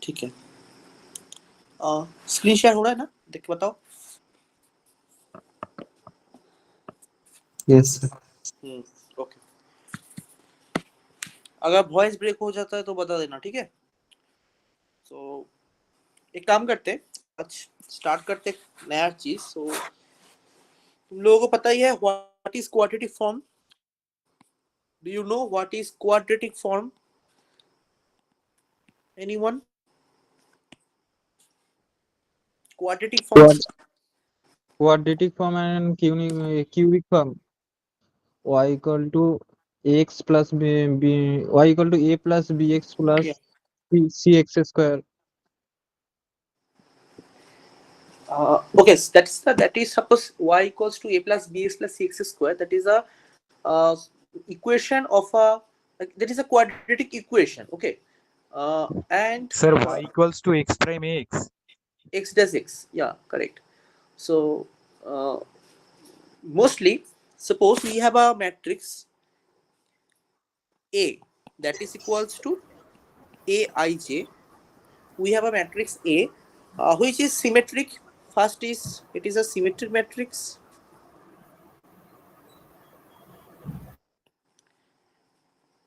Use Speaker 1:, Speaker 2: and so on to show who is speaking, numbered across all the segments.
Speaker 1: ठीक है, screen share हो रहा है ना, देख के बताओ।
Speaker 2: Yes sir.
Speaker 1: ओके, अगर वॉइस ब्रेक हो जाता है तो बता देना, ठीक है। तो एक काम करते हैं, आज स्टार्ट करते हैं नया चीज। सो तुम लोगों को पता ही है what is quadratic form. Do you know what is quadratic form? Anyone? Quadratic form,
Speaker 2: quadratic form and cubic form. Y equal to x plus y equal to a plus bx plus cx square.
Speaker 1: okay, so that is suppose y equals to a plus bx plus cx square. That is a equation of a, that is a quadratic equation. Okay, and
Speaker 3: Sir, y equals to x prime x.
Speaker 1: x does x, yeah, correct. So mostly suppose we have a matrix A that is equals to aij. We have a matrix A which is symmetric. First is, it is a symmetric matrix.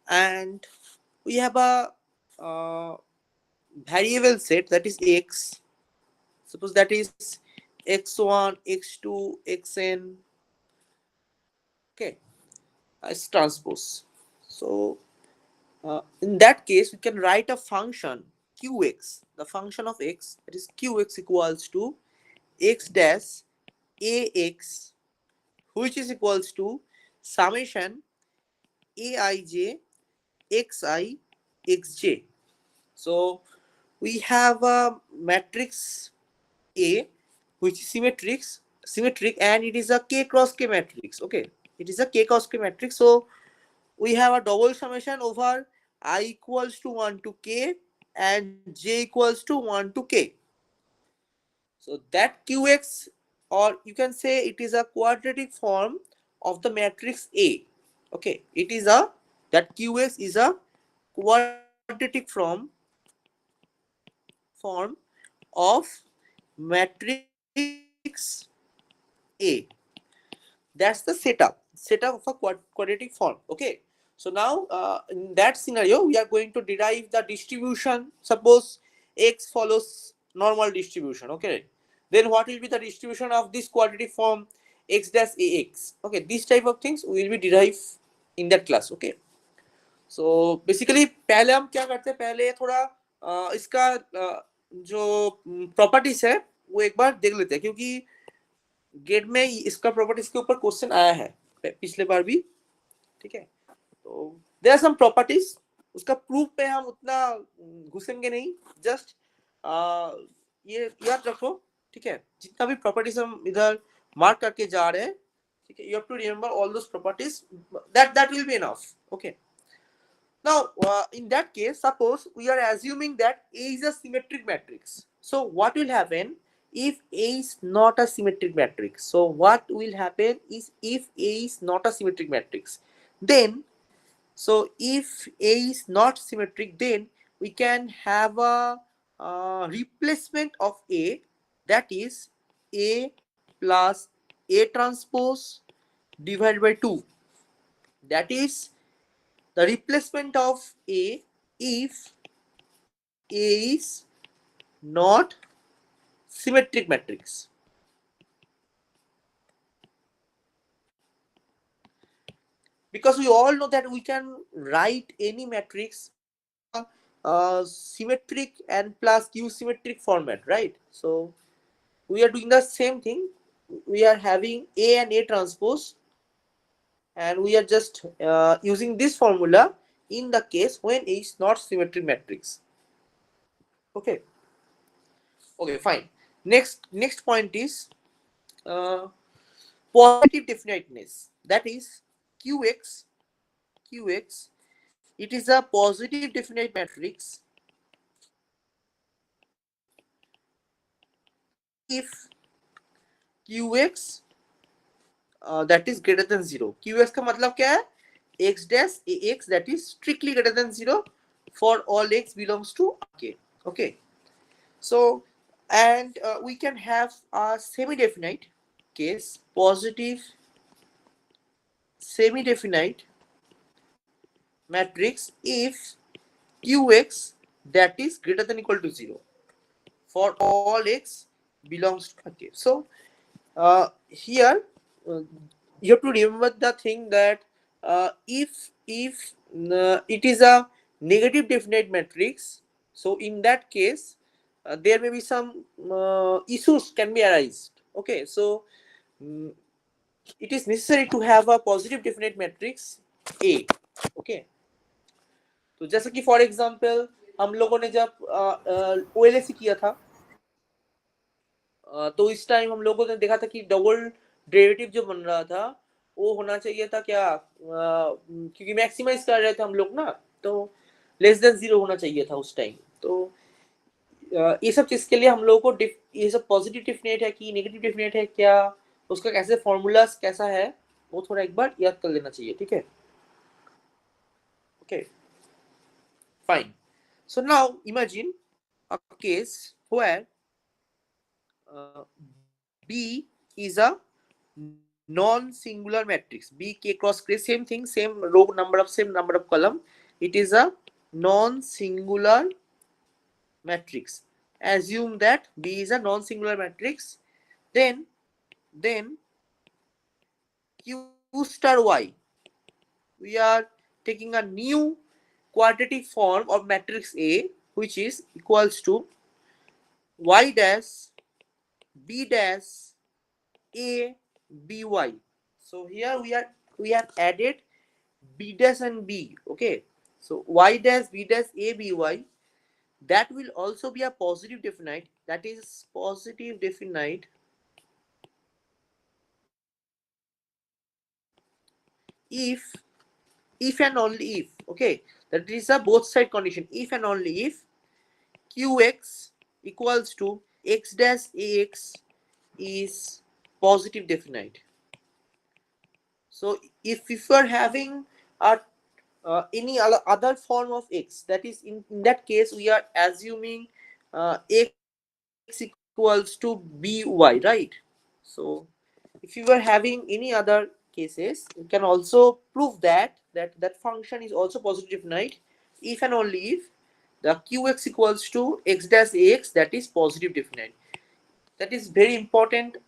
Speaker 1: And we have a variable set that is x. Suppose that is x1, x2, xn. Okay, as transpose. So in that case, we can write a function qx, the function of x, that is qx equals to x dash ax, which is equals to summation aij xi xj. So we have a matrix A which is symmetric, and it is a k cross k matrix. Okay, it is a k cross k matrix. So we have a double summation over I equals to 1 to k and j equals to 1 to k. So that qx, or you can say it is a quadratic form of the matrix A. Okay, it is a, that qx is a quadratic form of matrix A. That's the setup of a quadratic form. Okay, so now in that scenario we are going to derive the distribution. Suppose x follows normal distribution. Okay, then what will be the distribution of this quadratic form x dash ax? Okay, this type of things will be derived in that class. Okay, so basically पहले हम क्या करते हैं, पहले थोड़ा इसका जो properties है वो एक बार देख लेते हैं, क्योंकि गेट में इसका प्रॉपर्टीज के ऊपर क्वेश्चन आया है पिछले बार भी। ठीक है, तो देयर आर सम प्रॉपर्टीज, उसका प्रूफ पे हम उतना घुसेंगे नहीं, जस्ट ये याद रखो। ठीक है, जितना भी प्रॉपर्टीज हम इधर मार्क करके जा रहे हैं, ठीक है, you have to remember all those properties, that will be enough. Okay, now in that case, suppose we are assuming that A is a symmetric matrix. So what will happen if A is not a symmetric matrix? So what will happen is, if A is not a symmetric matrix, then, so if A is not symmetric, then we can have a replacement of A, that is A plus A transpose divided by 2. That is the replacement of A if A is not symmetric matrix. Because we all know that we can write any matrix in a symmetric and plus q symmetric format, right? So we are doing the same thing. We are having A and A transpose, and we are just using this formula in the case when A is not symmetric matrix. Okay, okay, fine. Next point is positive definiteness. That is qx, it is a positive definite matrix if qx that is greater than 0. qx का मतलब क्या है? x dash ax that is strictly greater than 0 for all x belongs to Rk. Okay, So, and we can have a semi-definite case, positive semi-definite matrix if qx that is greater than equal to 0 for all x belongs to a case. So here you have to remember the thing that if it is a negative definite matrix, so in that case there may be some issues can be arised. Okay, so mm, it is necessary to have a positive definite matrix A. Okay, तो जैसे कि for example हम लोगों ने जब ओएलएसी किया था तो इस टाइम हम लोगों ने देखा था कि डबल डेरिवेटिव जो बन रहा था वो होना चाहिए था क्या क्योंकि मैक्सिमाइज कर रहे थे हम लोग ना, तो लेस देन 0 होना चाहिए था उस टाइम। तो ये सब चीज के लिए हम लोगों को ये सब पॉजिटिव डिफिनेट है कि नेगेटिव डिफिनेट है क्या, उसका कैसे फॉर्मूला कैसा है वो थोड़ा एक बार याद कर लेना चाहिए। ठीक है, okay fine. So now imagine a case where B is a non-singular matrix. B k cross k, same thing, same row number of same number of column. It is a non-singular matrix. Assume that B is a non-singular matrix. Then Q star Y. We are taking a new quadratic form of matrix A, which is equals to Y dash B dash A B Y. So here we have added B dash and B. Okay, so Y dash B dash A B Y, that will also be a positive definite, that is positive definite if and only if, okay, that is a both side condition, if and only if qx equals to x dash ax is positive definite. So if we are having a any other form of x, that is in that case we are assuming x equals to by, right? So if you were having any other cases, you can also prove that function is also positive definite if and only if the qx equals to x dash ax, that is positive definite. That is very important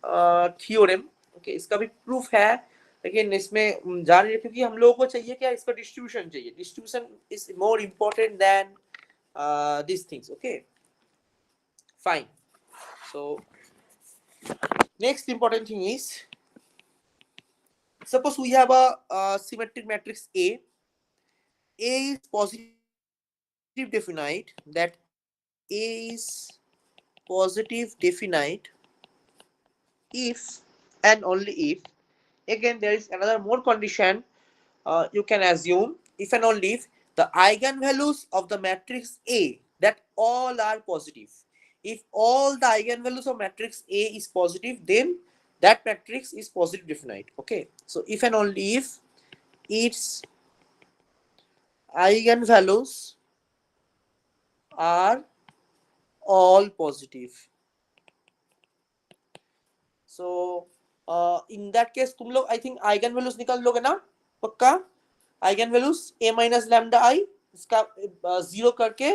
Speaker 1: theorem. Okay, इसका भी proof है, लेकिन इसमें जा रही है क्योंकि हम लोगों को चाहिए क्या, इसका डिस्ट्रीब्यूशन चाहिए. Distribution is more important than these things. Okay, fine. So next important thing is, suppose we have a symmetric matrix A. A is positive definite, that A is positive definite if and only if, again there is another more condition you can assume, if and only if the eigenvalues of the matrix A, that all are positive. If all the eigenvalues of matrix A is positive, then that matrix is positive definite. Okay, so if and only if its eigenvalues are all positive. So in that case तुम लोग I think eigenvalues निकाल लोगे ना पक्का, eigenvalues a minus lambda I, इसका zero करके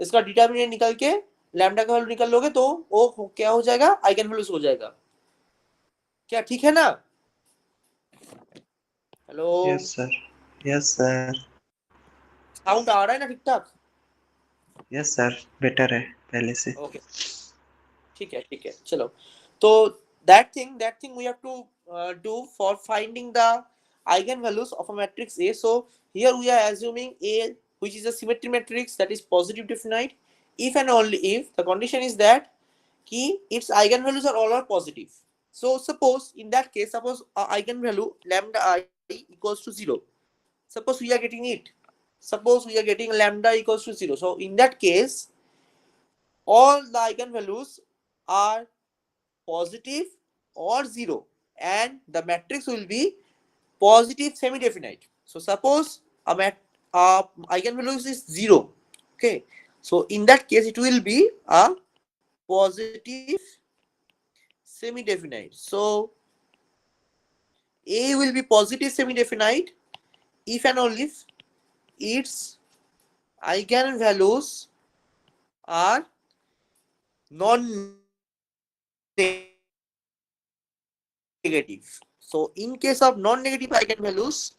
Speaker 1: इसका determinant निकाल के लैम्डा का वैल्यू निकाल लोगे तो वो क्या हो जाएगा, eigenvalues हो जाएगा। क्या ठीक है ना? Hello,
Speaker 4: yes sir, yes sir,
Speaker 1: sound आ रहा है ना ठीक ठाक?
Speaker 4: यस सर, बेटर है पहले से।
Speaker 1: ओके ठीक है चलो। तो that thing we have to do for finding the eigenvalues of a matrix A. So here we are assuming A, which is a symmetry matrix, that is positive definite if and only if the condition is that key its eigenvalues are all are positive. So suppose in that case, suppose eigenvalue lambda I equals to 0. Suppose we are getting it. Suppose we are getting lambda equals to 0. So in that case, all the eigenvalues are positive or 0 and the matrix will be positive semi-definite. So suppose eigenvalues is 0. Okay, so in that case it will be a positive semi-definite. So A will be positive semi-definite if and only if its eigenvalues are non-negative. So in case of non-negative eigenvalues,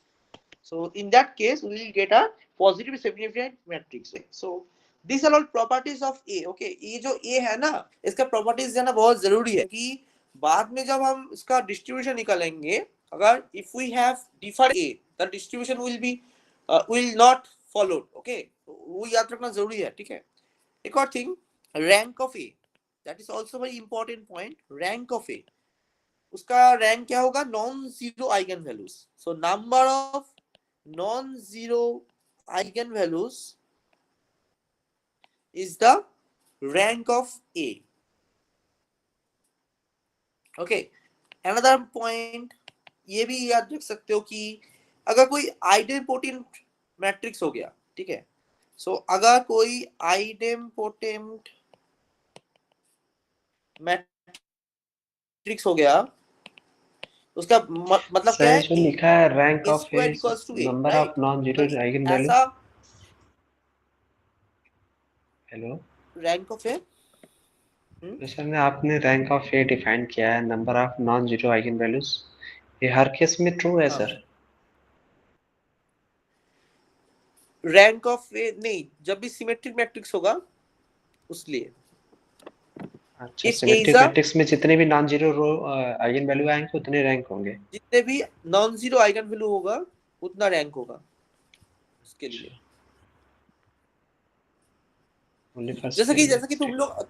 Speaker 1: so in that case we will get a positive semi-definite matrix. So these are all properties of A. Okay, ये जो A है ना, इसका properties जाना बहुत जरूरी है कि बाद में जब हम इसका distribution निकालेंगे, अगर if we have different A, the distribution will not follow. Okay, वो याद रखना जरूरी है, ठीक है. एक और thing, rank of A, that is also very important point. Rank of A, उसका रैंक क्या होगा? Non zero eigen values. So number of non zero eigen values is the rank of A. Okay, another point ये भी याद रख सकते हो कि अगर कोई आइडेम्पोटेंट मैट्रिक्स हो गया, ठीक है, सो अगर कोई आइडेम्पोटेंट मैट्रिक्स हो गया, उसका मतलब क्या
Speaker 4: सर
Speaker 1: है?
Speaker 4: जो लिखा है rank
Speaker 1: A
Speaker 4: of A
Speaker 1: squared equals to A,
Speaker 4: number of
Speaker 1: right?
Speaker 4: Non zero eigen value.
Speaker 1: ऐसा
Speaker 4: हेलो
Speaker 1: रैंक ऑफ ए,
Speaker 4: तो सर ने आपने रैंक ऑफ ए डिफाइन किया है number of non zero eigen values. ये हर केस में ट्रू है
Speaker 1: हाँ,
Speaker 4: सर.
Speaker 1: रैंक ऑफ ए नहीं, जब भी सिमेट्रिक मैट्रिक्स होगा उसलिए.
Speaker 4: अच्छा,
Speaker 1: if A
Speaker 4: symmetric
Speaker 1: is a,
Speaker 4: matrix में जितने भी नॉन जीरो रो आइगन वैल्यू आएंगे उतने रैंक होंगे.
Speaker 1: जितने भी नॉन जीरो आइगन वैल्यू होगा उतना रैंक होगा उसके लिए.
Speaker 4: ओनली फॉर
Speaker 1: जैसा कि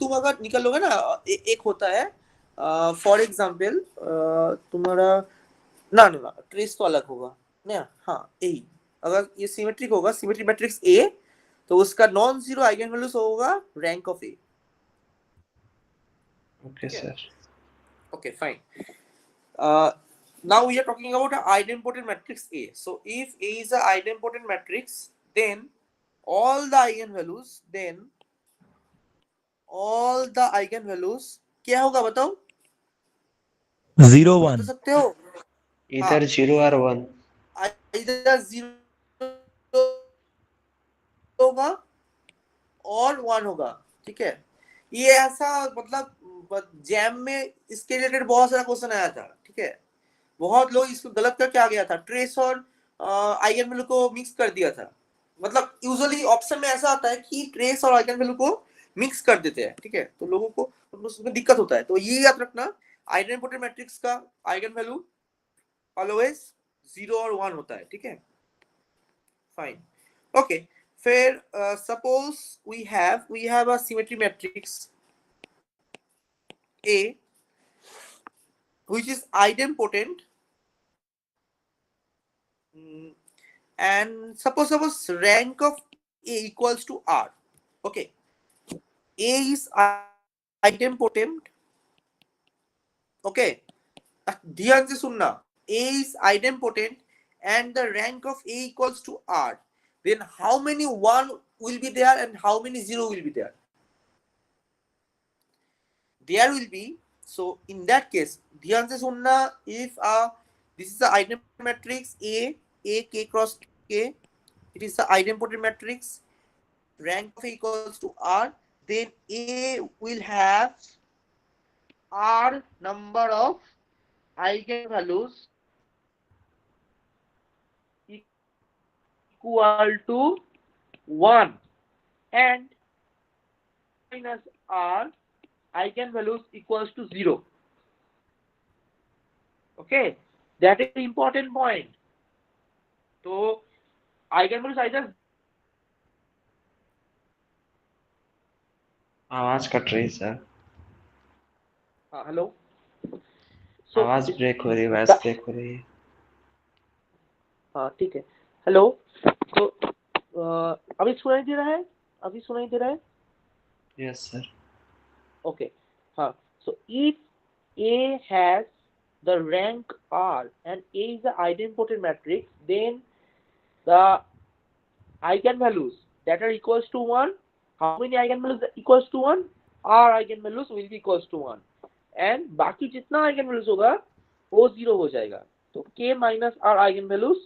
Speaker 1: तुम अगर निकल लोगे ना, एक होता है फॉर एग्जांपल तुम्हारा ना ना ना ट्रेस तो अलग होगा ना. हाँ, यही अगर ये सिमेट्रिक होगा, सिमेट्रिक मैट्रिक्स ए, तो उसका नॉन जीरो आइगन वैल्यूज होगा rank of A.
Speaker 4: Okay sir.
Speaker 1: Okay, fine. Now we are talking about an idempotent matrix A. So if A is an idempotent matrix, then all the eigenvalues क्या होगा बताओ?
Speaker 3: 0
Speaker 1: बता
Speaker 3: 1.
Speaker 1: सकते हो?
Speaker 4: इधर zero और one.
Speaker 1: Either zero होगा और वन होगा, ठीक है. ये ऐसा मतलब जैम में इसके रिलेटेड बहुत सारा क्वेश्चन आया था, ठीक है. बहुत लोग इसको गलत करके आ गया था, ट्रेस और आइगन वैल्यू को मिक्स कर दिया था. मतलब यूजुअली ऑप्शन में ऐसा आता है कि ट्रेस और आइगन वैल्यू को मिक्स कर देते हैं, ठीक है. तो लोगों को उसमें दिक्कत होता है. तो ये याद रखना, आइडेंटिटी मैट्रिक्स का आइगन वैल्यू ऑलवेज 0 और 1 होता है, ठीक है. फाइन. ओके, फिर suppose we have a symmetry matrix A which is idempotent, and suppose rank of A equals to R. Okay, A is idempotent. Okay, ध्यान से सुनना, A is idempotent and the rank of A equals to R. Then how many 1 will be there and how many 0 will be there? There will be. So in that case, ध्यान से सुनना, if this is the idempotent matrix A K cross K, it is the idempotent matrix, rank of A equals to R, then A will have R number of eigenvalues equal to 1 and minus R eigenvalues equals to 0. Okay, that is the important point. So eigenvalues either.
Speaker 4: आवाज cut रही sir.
Speaker 1: Hello.
Speaker 4: आवाज break हो रही है, voice break हो रही है.
Speaker 1: हाँ, ठीक है. हेलो. तो अभी सुनाई दे रहा है? अभी सुनाई दे रहा है?
Speaker 4: Yes sir.
Speaker 1: Okay. So if A has the rank R and A is the idempotent matrix, then the eigenvalues that are equals to 1, how many eigenvalues equals to 1? r eigenvalues will be equals to 1 and बाकी जितना eigenvalues होगा वो 0 हो जाएगा. तो k minus r eigenvalues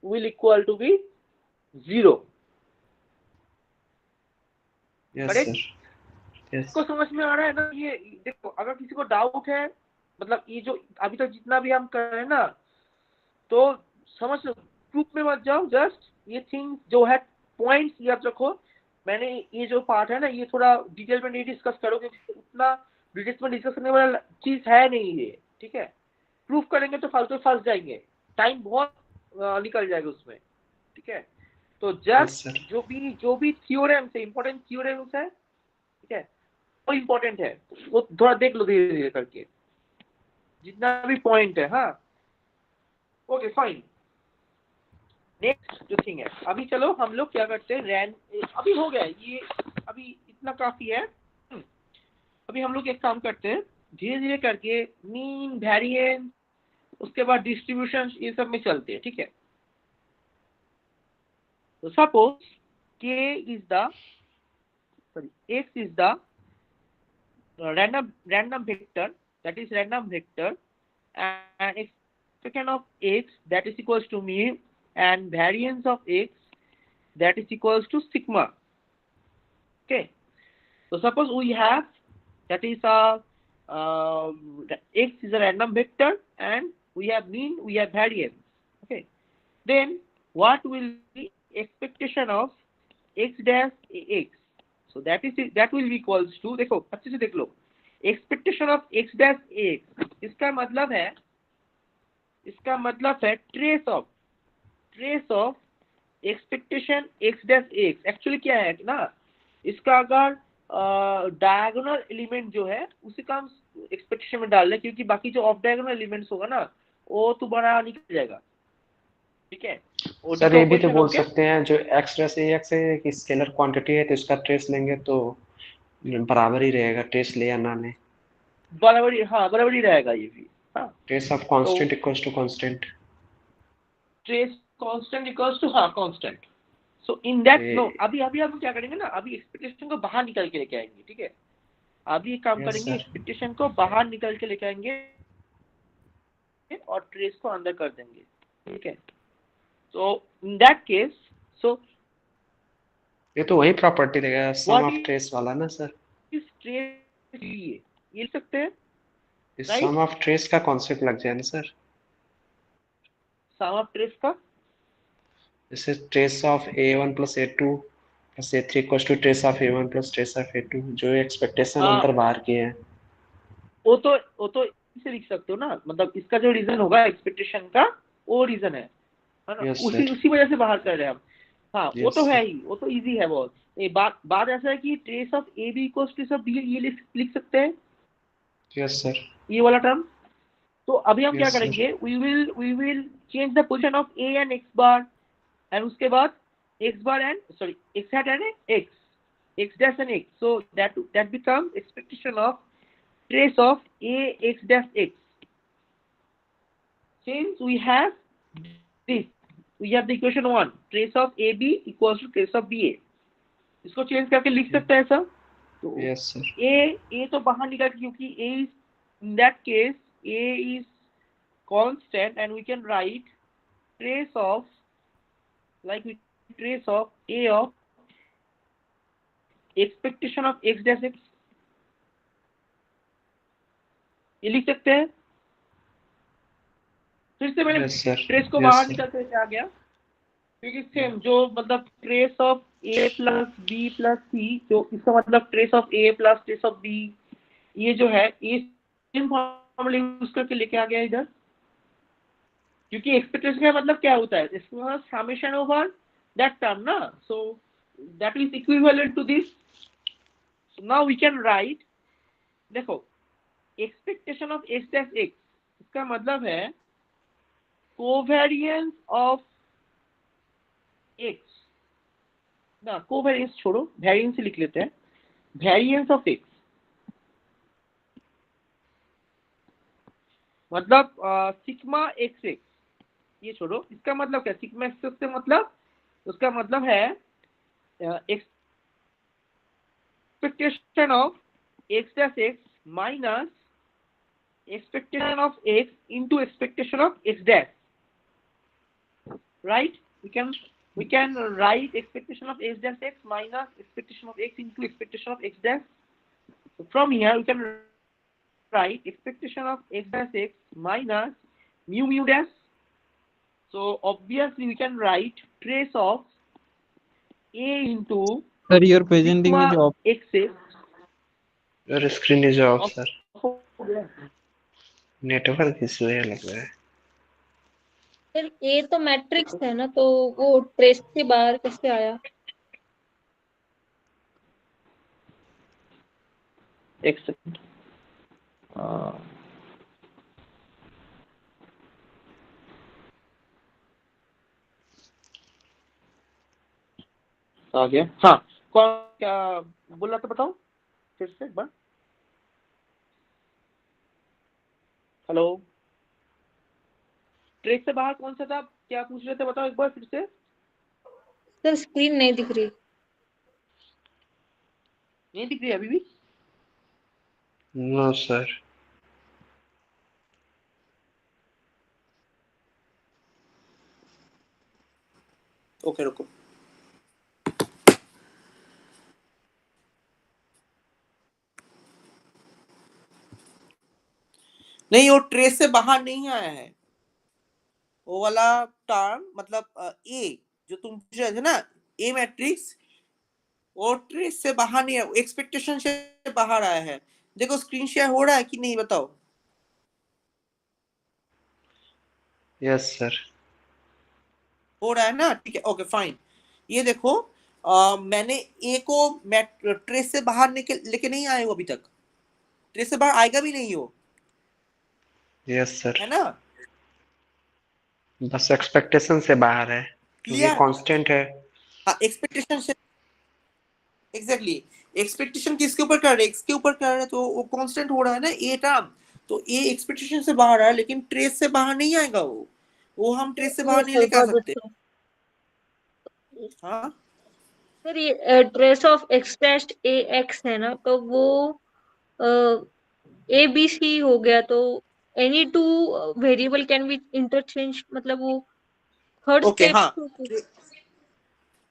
Speaker 1: will equal to be 0.
Speaker 4: Yes,
Speaker 1: Correct?
Speaker 4: sir. Yes.
Speaker 1: को समझ में आ रहा है ना? ये देखो, अगर किसी को डाउट है, मतलब ये जो अभी तक जितना भी हम कर रहे हैं ना, तो समझ लो, प्रूफ में मत जाओ, जस्ट ये थिंग जो है पॉइंट्स याद रखो. मैंने ये जो पार्ट है ना, ये थोड़ा डिटेल में नहीं डिस्कस करो क्योंकि उतना डिटेल्स में डिस्कस करने वाला चीज है नहीं ये. ठीक है, प्रूफ करेंगे तो फालतू फंस जाएंगे, टाइम बहुत निकल जाएगा उसमें. ठीक है, तो जस्ट
Speaker 4: sir.
Speaker 1: जो भी थ्योरम्स है, इंपॉर्टेंट थ्योरम्स है, ठीक है, वो इम्पोर्टेंट है, वो थोड़ा देख लो धीरे धीरे करके, जितना भी पॉइंट है. हाँ, ओके फाइन. नेक्स्ट जो थिंग है, अभी चलो हम लोग क्या करते हैं, रैन अभी हो गया ये, अभी इतना काफी है. अभी हम लोग एक काम करते हैं, धीरे धीरे करके मीन, वेरिएंस, उसके बाद डिस्ट्रीब्यूशन, ये सब में चलते हैं. ठीक है, तो suppose k is the sorry x is the random vector, that is random vector, and expectation of x that is equals to mean, and variance of x that is equals to sigma. Okay, so suppose we have that is x is a random vector and we have mean, we have variance. Okay, then what will be expectation of x dash x? So that will be equals to, देखो अच्छे से देख लो, expectation of x dash x, इसका मतलब है trace of expectation x dash x. Actually क्या है ना, इसका अगर डायगोनल एलिमेंट जो है उसी का हम एक्सपेक्टेशन में डाल रहे, क्योंकि बाकी जो ऑफ डायगोनल एलिमेंट्स होगा ना वो तो बड़ा निकल जाएगा. ठीक है,
Speaker 4: सर ये भी तो बोल सकते हैं, जो x dash ax है एक स्केलर क्वांटिटी है, तो इसका ट्रेस लेंगे तो बराबर ही रहेगा, ट्रेस ले या ना ले,
Speaker 1: बराबर. हाँ, बराबर ही रहेगा ये भी. हाँ,
Speaker 4: trace of constant equals to constant.
Speaker 1: Trace constant equals to, हाँ, कांस्टेंट. सो इन दैट
Speaker 4: ये-
Speaker 1: नो, अभी हम क्या करेंगे ना, अभी एक्सपेक्टेशन को बाहर निकल के लेके आएंगे. ठीक है, अभी एक काम
Speaker 4: Yes,
Speaker 1: करेंगे,
Speaker 4: sir.
Speaker 1: एक्सपेक्टेशन को बाहर निकल के लेके आएंगे और ट्रेस को अंदर कर देंगे. ठीक है, तो इन दैट केस, सो
Speaker 4: ये तो वही प्रॉपर्टी देगा, सम
Speaker 1: What
Speaker 4: ऑफ
Speaker 1: is-
Speaker 4: ट्रेस वाला ना सर.
Speaker 1: इस ट्रेस ये लिख सकते हैं,
Speaker 4: इस
Speaker 1: Right?
Speaker 4: सम ऑफ ट्रेस का कॉन्सेप्ट लग जाए ना सर.
Speaker 1: सम ऑफ ट्रेस का,
Speaker 4: जैसे trace of a1 plus a2 plus a3 equals to trace of a1 plus trace of a2, जो एक्सपेक्टेशन
Speaker 1: हाँ.
Speaker 4: अंदर बाहर किए हैं.
Speaker 1: वो तो इसे लिख सकते हो ना, मतलब इसका जो रीजन होगा एक्सपेक्टेशन का, वो रीजन है ना.
Speaker 4: Yes,
Speaker 1: उसी
Speaker 4: sir.
Speaker 1: उसी वजह से बाहर कर रहे हैं हम. हाँ, वो
Speaker 4: Yes,
Speaker 1: तो है
Speaker 4: sir.
Speaker 1: ही, वो तो इजी है बहुत. ये बात ऐसा है कि trace of A B equals to सब बी, ये लिख सकते हैं,
Speaker 4: Yes, sir.
Speaker 1: ये वाला टर्म. तो अभी हम क्या
Speaker 4: Yes, sir.
Speaker 1: करेंगे, we will change the position of A and X bar, and उसके बाद X bar and sorry X hat and X dash and X. So that become expectation of trace of a x dash x. Since we have this, we have the equation 1, trace of ab equals to trace of ba. इसको change करके लिख सकते हैं ऐसा. तो
Speaker 4: Yes, sir.
Speaker 1: a तो बाहर निकल, क्योंकि a is in that case a is constant and we can write trace of, like we trace of a of expectation of x dash x, ये लिख सकते हैं. फिर से मैंने
Speaker 4: Yes, sir.
Speaker 1: ट्रेस को
Speaker 4: Yes,
Speaker 1: बाहर
Speaker 4: sir.
Speaker 1: निकल कर आ गया, क्योंकि सेम जो मतलब trace of a plus B plus C, जो इसका मतलब trace of a plus trace of b, ये जो है ये सेम फॉर्मूला यूज करके लेके आ गया इधर, क्योंकि एक्सपेक्टेशन का मतलब क्या होता है, इसका समेशन ओवर दैट टर्म ना. So that is equivalent to this. Now we can write, देखो expectation of x dash x, इसका मतलब है कोवेरिएंस ऑफ x ना, कोवेरिएंस छोड़ो, वेरिएंस लिख लेते हैं, वेरिएंस ऑफ x मतलब सिग्मा एक्स एक्स, ये छोड़ो, इसका मतलब क्या, सिग्मा एक्स एक्स से मतलब, उसका मतलब है expectation of x dash x minus expectation of x into expectation of x dash, right? We can write expectation of x dash x minus expectation of x into expectation of x dash. So from here we can write expectation of x dash x minus mu mu dash. So obviously we can write trace of a into
Speaker 2: Sir, your presenting is
Speaker 1: sigma
Speaker 2: off.
Speaker 1: xx
Speaker 4: Your screen is off,
Speaker 1: of
Speaker 4: sir. Network issue है लग रहा है.
Speaker 5: फिर ए तो matrix है ना, तो वो ट्रेस के बाहर कैसे आया?
Speaker 1: एक सेकंड. आ गया. हाँ, कौन क्या बोला तो बताओ फिर से एक बार. हेलो, ट्रेस से बाहर कौन सा था, क्या पूछ रहे थे बताओ एक बार फिर से.
Speaker 5: सर स्क्रीन नहीं दिख रही.
Speaker 1: नहीं दिख रही अभी भी?
Speaker 4: No sir.
Speaker 1: ओके रुको. नहीं, वो ट्रेस से बाहर नहीं आया है. वो वाला टर्म मतलब ए जो तुम पूछ रहे थे ना, ए मैट्रिक्स, वो ट्रेस से बाहर नहीं है, एक्सपेक्टेशन से बाहर आया है. देखो स्क्रीन शेयर हो रहा है कि नहीं बताओ.
Speaker 4: Yes sir.
Speaker 1: हो रहा है ना, ठीक है, ओके फाइन. ये देखो मैंने ए को ट्रेस से बाहर लेके नहीं आए हो अभी तक. ट्रेस से बाहर आएगा भी नहीं हो,
Speaker 4: यस सर.
Speaker 1: है ना.
Speaker 4: बस एक्सपेक्टेशन से बाहर है क्योंकि
Speaker 1: क्लियर.
Speaker 4: कांस्टेंट है.
Speaker 1: हाँ, एक्सपेक्टेशन से एग्जैक्टली. एक्सपेक्टेशन किसके ऊपर कर रहे हैं, एक्स के ऊपर कर रहे हैं, तो वो कांस्टेंट हो रहा है ना ए टर्म. तो ए एक्सपेक्टेशन से बाहर है, लेकिन ट्रेस से बाहर नहीं आएगा. वो हम ट्रेस से बाहर नहीं लेके आ सकते. हाँ
Speaker 5: सर ये trace of x dash A x है ना, तो वो ए बी सी हो गया, तो any two variable can be interchange, मतलब वो थर्ड
Speaker 1: ओके.
Speaker 5: स्टेप.
Speaker 1: हाँ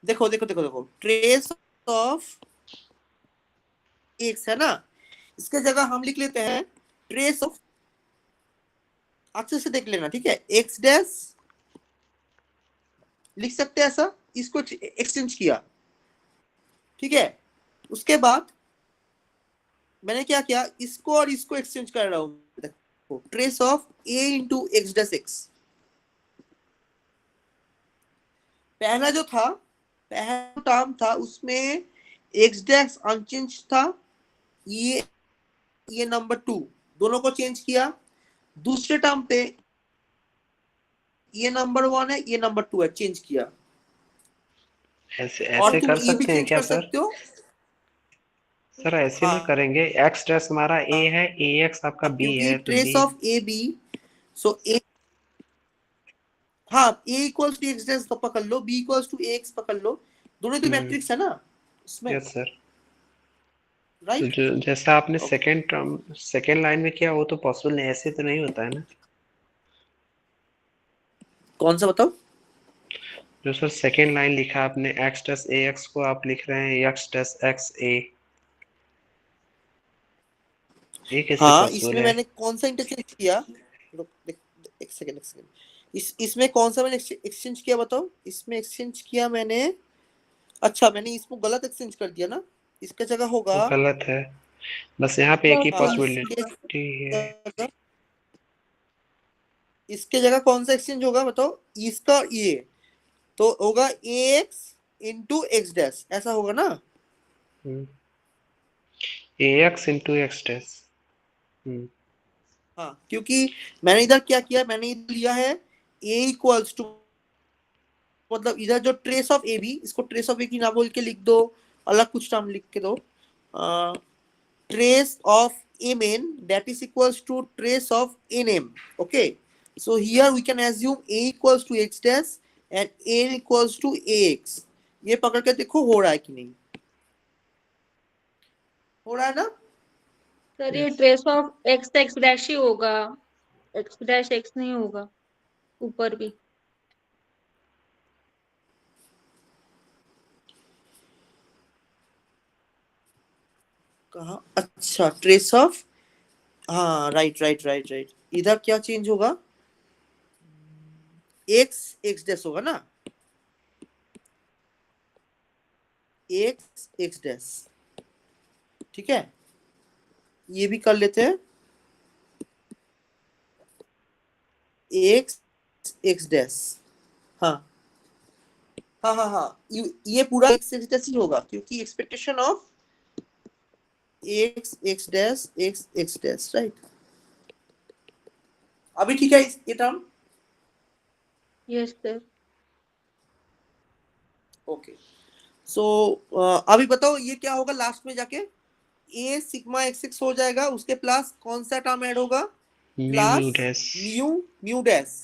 Speaker 1: देखो देखो देखो देखो, ट्रेस ऑफ एक्स है ना, इसके जगह हम लिख लेते हैं ट्रेस ऑफ, अच्छे से देख लेना ठीक है, एक्स डैश लिख सकते हैं ऐसा. इसको एक्सचेंज किया, ठीक है. उसके बाद मैंने क्या किया, इसको और इसको एक्सचेंज कर रहा हूं. देखो trace of A into x dash x. पहला जो था, पहला टर्म था उसमें एक्स डैश अनचेंज था. ये नंबर 2 दोनों को चेंज किया. दूसरे टर्म पे ये नंबर 1 है, ये नंबर 2 है, चेंज किया.
Speaker 4: ऐसे
Speaker 1: और
Speaker 4: ऐसे
Speaker 1: तुम
Speaker 4: कर
Speaker 1: ये भी
Speaker 4: सकते हैं
Speaker 1: चेंज
Speaker 4: क्या
Speaker 1: कर
Speaker 4: सर?
Speaker 1: सकते हो.
Speaker 4: सर ऐसे
Speaker 1: हाँ.
Speaker 4: ना करेंगे. एक्स डैश हमारा ए है, ए एक्स आपका बी
Speaker 1: क्योंकि
Speaker 4: है, तो
Speaker 1: trace
Speaker 4: B.
Speaker 1: Of A B, so A, हाँ A equals to X dash पकड़ लो, बी इक्वल्स टू एक्स पकड़ लो. दोनों तो मैट्रिक्स है ना इसमें,
Speaker 4: यस सर. तो
Speaker 1: राइट.
Speaker 4: जो जैसा आपने
Speaker 1: Okay.
Speaker 4: सेकेंड लाइन में किया वो तो पॉसिबल नहीं, ऐसे तो नहीं होता है ना.
Speaker 1: कौन सा बताओ.
Speaker 4: जो सर सेकेंड लाइन लिखा आपने, एक्स डैश ए एक्स को आप लिख रहे हैं एक्स डैश एक्स ए, ये कैसे
Speaker 1: हाँ,
Speaker 4: पॉसिबल
Speaker 1: इसमें
Speaker 4: है?
Speaker 1: मैंने कौन सा इंटरचेंज किया, रुक, एक सेकंड एक सेकंड. इसमें कौन सा मैंने एक्सचेंज किया बताओ. इसमें एक्सचेंज किया मैंने, अच्छा मैंने इसको गलत एक्सचेंज कर दिया ना. इसका जगह होगा,
Speaker 4: वो गलत है. बस यहाँ पे एक ही
Speaker 1: हाँ,
Speaker 4: पॉसिबिलिटी है.
Speaker 1: इसके जगह कौन सा एक्सचेंज होगा बताओ. इसका ये तो होगा एक्स इंटू एक्स डैश, ऐसा होगा ना.
Speaker 4: ए एक्स इंटू एक्स डैश.
Speaker 1: हाँ, क्योंकि मैंने इधर क्या किया, मैंने इधर लिया है a इक्वल्स टू, मतलब इधर जो ट्रेस ऑफ ए बी, इसको ट्रेस ऑफ ए की ना बोल के लिख दो, अलग कुछ नाम लिख के दो. Trace of a main that is equals to trace of a name. Okay, so here we can assume a equals to x dash and a equals to ax. ये पकड़ के देखो हो रहा है कि नहीं, हो रहा है ना.
Speaker 5: सर ये ट्रेस ऑफ एक्स डैश ही होगा, एक्स डैश एक्स नहीं होगा ऊपर भी।
Speaker 1: कहा, अच्छा ट्रेस ऑफ, हाँ राइट राइट राइट राइट, इधर क्या चेंज होगा, एक्स एक्स डैश होगा ना, एक्स एक्स डैश, ठीक है, ये भी कर लेते हैं, एक्स एक्स डैश, हाँ हाँ हाँ हाँ, ये पूरा एक्स एक्स डैश ही होगा क्योंकि expectation of x x dash x x dash, right. अभी ठीक है ये टर्म,
Speaker 5: यस सर।
Speaker 1: ओके। सो अभी बताओ ये क्या होगा लास्ट में जाके, ए सिग्मा एक्स एक्स हो जाएगा, उसके प्लस कौन सा टर्म ऐड होगा,
Speaker 4: mu
Speaker 1: plus
Speaker 4: dash
Speaker 1: mu mu dash,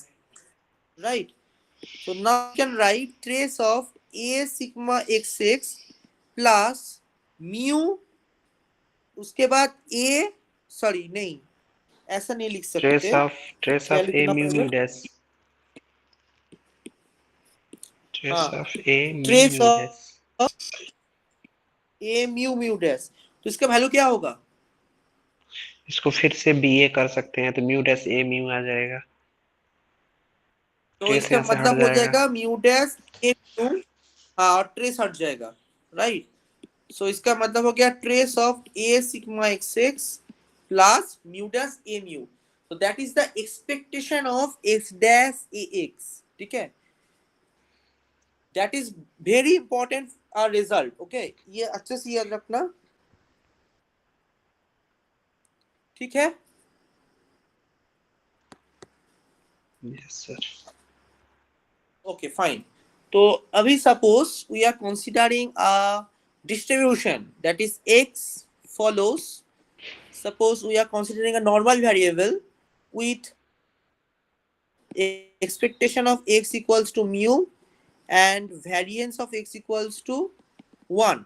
Speaker 1: right. So now you can write trace of a sigma xx plus mu, उसके बाद a, सॉरी नहीं ऐसा नहीं लिख
Speaker 4: ट्रेस
Speaker 1: सकते,
Speaker 4: ऑफ
Speaker 1: क्या
Speaker 4: ए
Speaker 1: लिखना
Speaker 4: म्यू
Speaker 1: पड़ेगा,
Speaker 4: म्यू डैश, ट्रेस
Speaker 1: हाँ
Speaker 4: of A mu
Speaker 1: trace
Speaker 4: mu
Speaker 1: of
Speaker 4: dash,
Speaker 1: a mu mu dash, तो इसका वैल्यू क्या होगा,
Speaker 4: इसको फिर से बी ए कर सकते हैं तो म्यू डैश ए म्यू आ जाएगा,
Speaker 1: तो
Speaker 4: ट्रेस
Speaker 1: इसका
Speaker 4: यहाँ से हट
Speaker 1: मतलब हो
Speaker 4: जाएगा।
Speaker 1: जाएगा म्यू डैश a म्यू, हाँ और ट्रेस हट जाएगा, राइट। सो इसका मतलब हो गया trace of a sigma xx plus mu dash a mu, so that is the expectation of x dash ax, ठीक है, that is very important result, okay, ये अच्छे से याद रखना, ठीक है।
Speaker 4: Yes sir.
Speaker 1: ओके फाइन, तो अभी suppose we are considering a distribution that is x follows, suppose we are considering a normal variable with expectation of x equals to mu and variance of x equals to 1,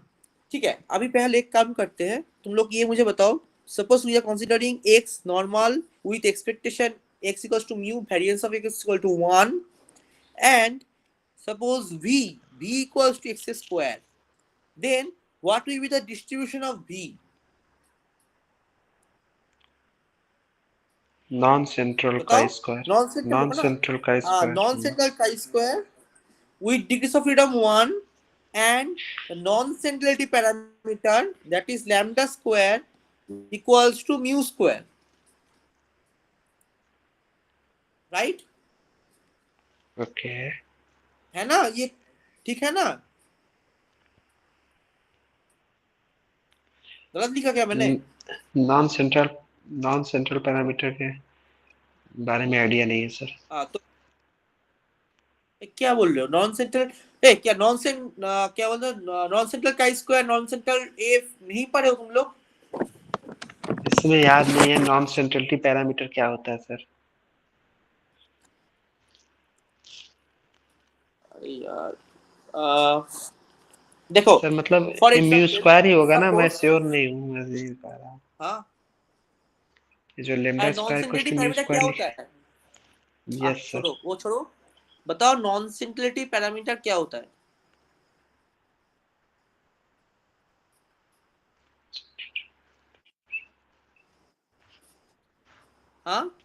Speaker 1: ठीक है। अभी पहले एक काम करते हैं, तुम लोग ये मुझे बताओ, suppose we are considering x normal with expectation x equals to mu, variance of x equal to 1, and suppose v equals to x square, then what will be the distribution of v,
Speaker 4: non central का
Speaker 1: बताओ,
Speaker 4: square,
Speaker 1: non central
Speaker 4: non
Speaker 1: होगा ना,
Speaker 4: central का
Speaker 1: हाँ
Speaker 4: square,
Speaker 1: non central का square with degrees of freedom 1 and the non-centrality parameter that is lambda square equals to mu square, right,
Speaker 4: okay.
Speaker 1: है ना ये, ठीक है ना, गलत लिखा क्या मैंने,
Speaker 4: नॉन सेंट्रल पैरामीटर के बारे में आइडिया नहीं है सर।
Speaker 1: हाँ तो क्या बोल रहे हो, नॉन सेंट्रल, ए क्या नॉन सेंट, क्या बोल रहे हो, नॉन सेंट्रल का स्क्वायर, नॉन सेंट्रल ए नहीं पढ़े हो तुम लोग,
Speaker 4: इसमें याद नहीं है नॉन सेंट्रलिटी पैरामीटर क्या होता है सर।
Speaker 1: अरे यार देखो
Speaker 4: सर मतलब
Speaker 1: फॉर
Speaker 4: म्यू
Speaker 1: एग्जांपल
Speaker 4: स्क्वायर ही होगा ना, मैं
Speaker 1: सपोज,
Speaker 4: श्योर नहीं हूँ, मैं नहीं बता रहा हूँ।
Speaker 1: हाँ
Speaker 4: ये जो लेमडा
Speaker 1: नॉन
Speaker 4: स्क्वायर
Speaker 1: सेंट्रलिटी
Speaker 4: को म्यू
Speaker 1: पैरामीटर क्या
Speaker 4: स्क्वायर
Speaker 1: होता
Speaker 4: लिख,
Speaker 1: है,
Speaker 4: यस सर।
Speaker 1: छोड़ो वो छोड़ो, बताओ नॉन सेंट्रलिटी पैरामीटर क्या होता है, हाँ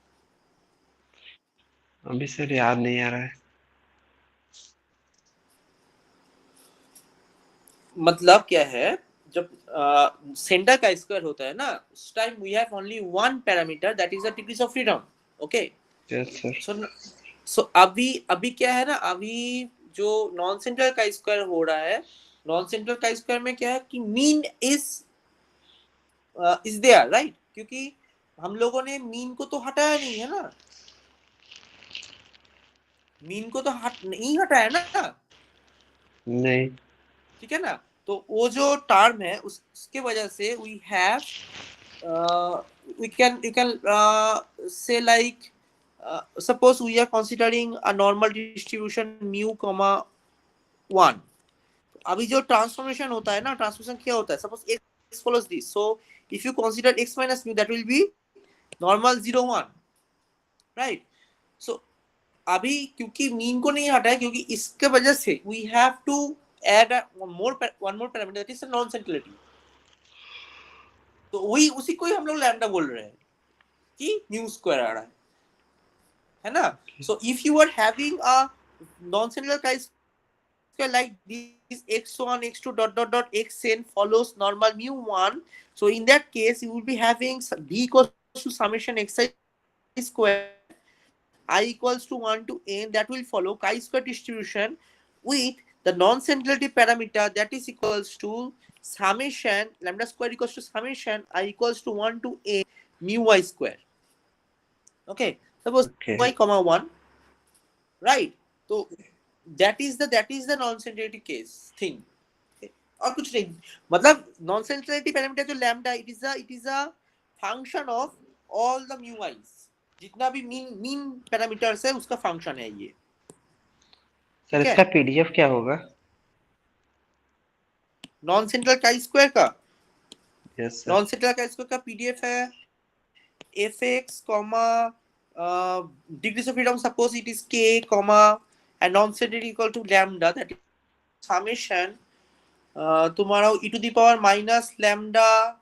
Speaker 4: अभी सर याद नहीं आ रहा है।
Speaker 1: मतलब क्या है, जब सेंटर का स्क्वायर होता है ना, उस time we have only one parameter that is the degrees of freedom, okay.
Speaker 4: Yes sir.
Speaker 1: So अभी अभी क्या है ना, अभी जो नॉन सेंट्रल का स्क्वायर हो रहा है, नॉन सेंट्रल का स्क्वायर में क्या है कि मीन इज देयर, राइट, क्योंकि हम लोगों ने मीन को तो हटाया नहीं है ना, मीन को तो नहीं हटाया ना,
Speaker 4: नहीं।
Speaker 1: ठीक है ना, तो वो जो टर्म है उसके वजह से we have you can say like suppose we are considering a normal distribution mu comma 1, अभी जो ट्रांसफॉर्मेशन होता है ना, ट्रांसफॉर्मेशन क्या होता है, suppose x follows this, so if you consider x minus mu, that will be normal 0 1, right? So अभी क्योंकि मीन को नहीं हटा है, क्योंकि इसके वजह से we have to add one more parameter, that is non centrality. तो वही उसी को ही हम लोग लैम्डा बोल रहे हैं कि म्यू स्क्वायर आ रहा है ना? So if you are having a non central chi-square like this, x1 x2 dot dot dot xn follows normal mu1, so in that case you will be having v equals to summation xi square I equals to 1 to n, that will follow chi-square distribution with the non-centrality parameter, that is equals to summation lambda square equals to summation I equals to 1 to n mu y square. Okay, suppose y comma 1, right? So that is the non-centrality case thing. और कुछ नहीं, मतलब non-centrality parameter जो lambda, it is a function of all the mu i's, जितना भी mean parameters है उसका function है ये.
Speaker 4: सर इसका पीडीएफ क्या होगा?
Speaker 1: नॉन सेंट्रल काई स्क्वायर का?
Speaker 4: Yes sir.
Speaker 1: Non central chi square का पीडीएफ है fx degrees of freedom, suppose it is k and non central equal to lambda, that is summation तुम्हारा e to the power minus lambda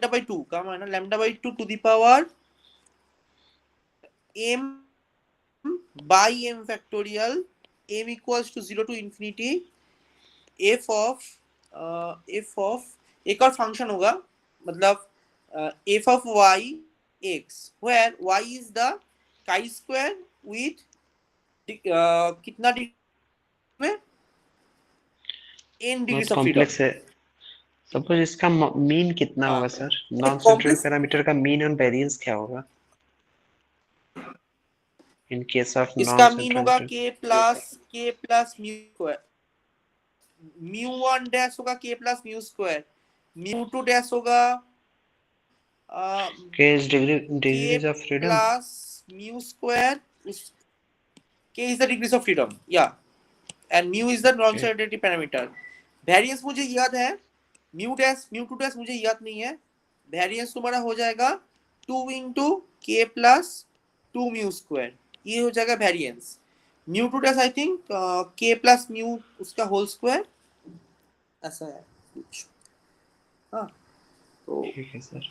Speaker 1: by 2 का माना lambda by 2 to the power m by m factorial, m equals to 0 to infinity f of एक और function होगा, मतलब f of y x, where y is the chi square with कितना degree में n degrees of freedom.
Speaker 4: Complex है. Suppose इसका mean कितना होगा sir? Non central
Speaker 1: complex
Speaker 4: parameter का मीन और वेरिएंस क्या होगा इन केस ऑफ नॉन
Speaker 1: इसका मीन
Speaker 4: सेंट्रल?
Speaker 1: होगा k plus mu square, mu1 dash होगा k plus mu square, mu2 dash होगा
Speaker 4: k is degrees of freedom
Speaker 1: plus mu square, k is the degrees of freedom, yeah, and mu is the non-centrality parameter. Variance मुझे याद है, mu dash mu2 dash मुझे याद नहीं है. Variance तुम्हारा हो जाएगा 2 into k plus 2 mu square, ये हो जाएगा variance. mu2 dash I think k plus mu उसका होल स्क्वायर ऐसा है. हाँ, तो
Speaker 4: ठीक है sir.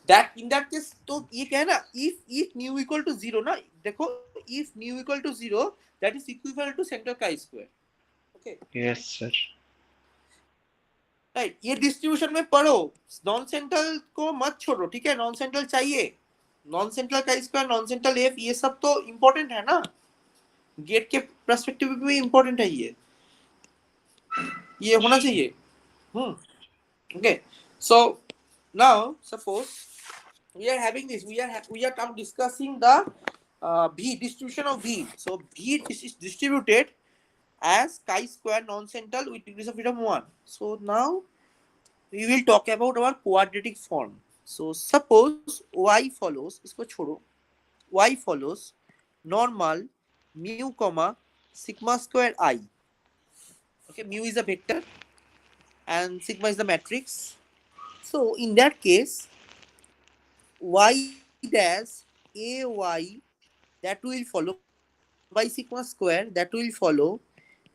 Speaker 1: that in that case तो ये क्या है ना, if mu equal to 0 ना, देखो if mu equal to 0, that is equivalent to central chi square. Okay,
Speaker 4: yes sir.
Speaker 1: Right. ये डिस्ट्रीब्यूशन में पढ़ो, नॉन सेंट्रल को मत छोड़ो, ठीक है? नॉन सेंट्रल चाहिए, non central chi square, non central f, ये सब तो इम्पोर्टेंट है ना, गेट के पर्सपेक्टिव में भी इम्पोर्टेंट है, ये होना चाहिए. Okay, so now suppose we are having this, we are now discussing the v distribution of v. So v is distributed as chi square non-central with degrees of freedom 1. So now we will talk about our quadratic form. So suppose y follows, इसको छोड़ो, y follows normal mu comma sigma square I. Okay, mu is a vector and sigma is the matrix. So in that case, y dash ay, that will follow by sigma square, that will follow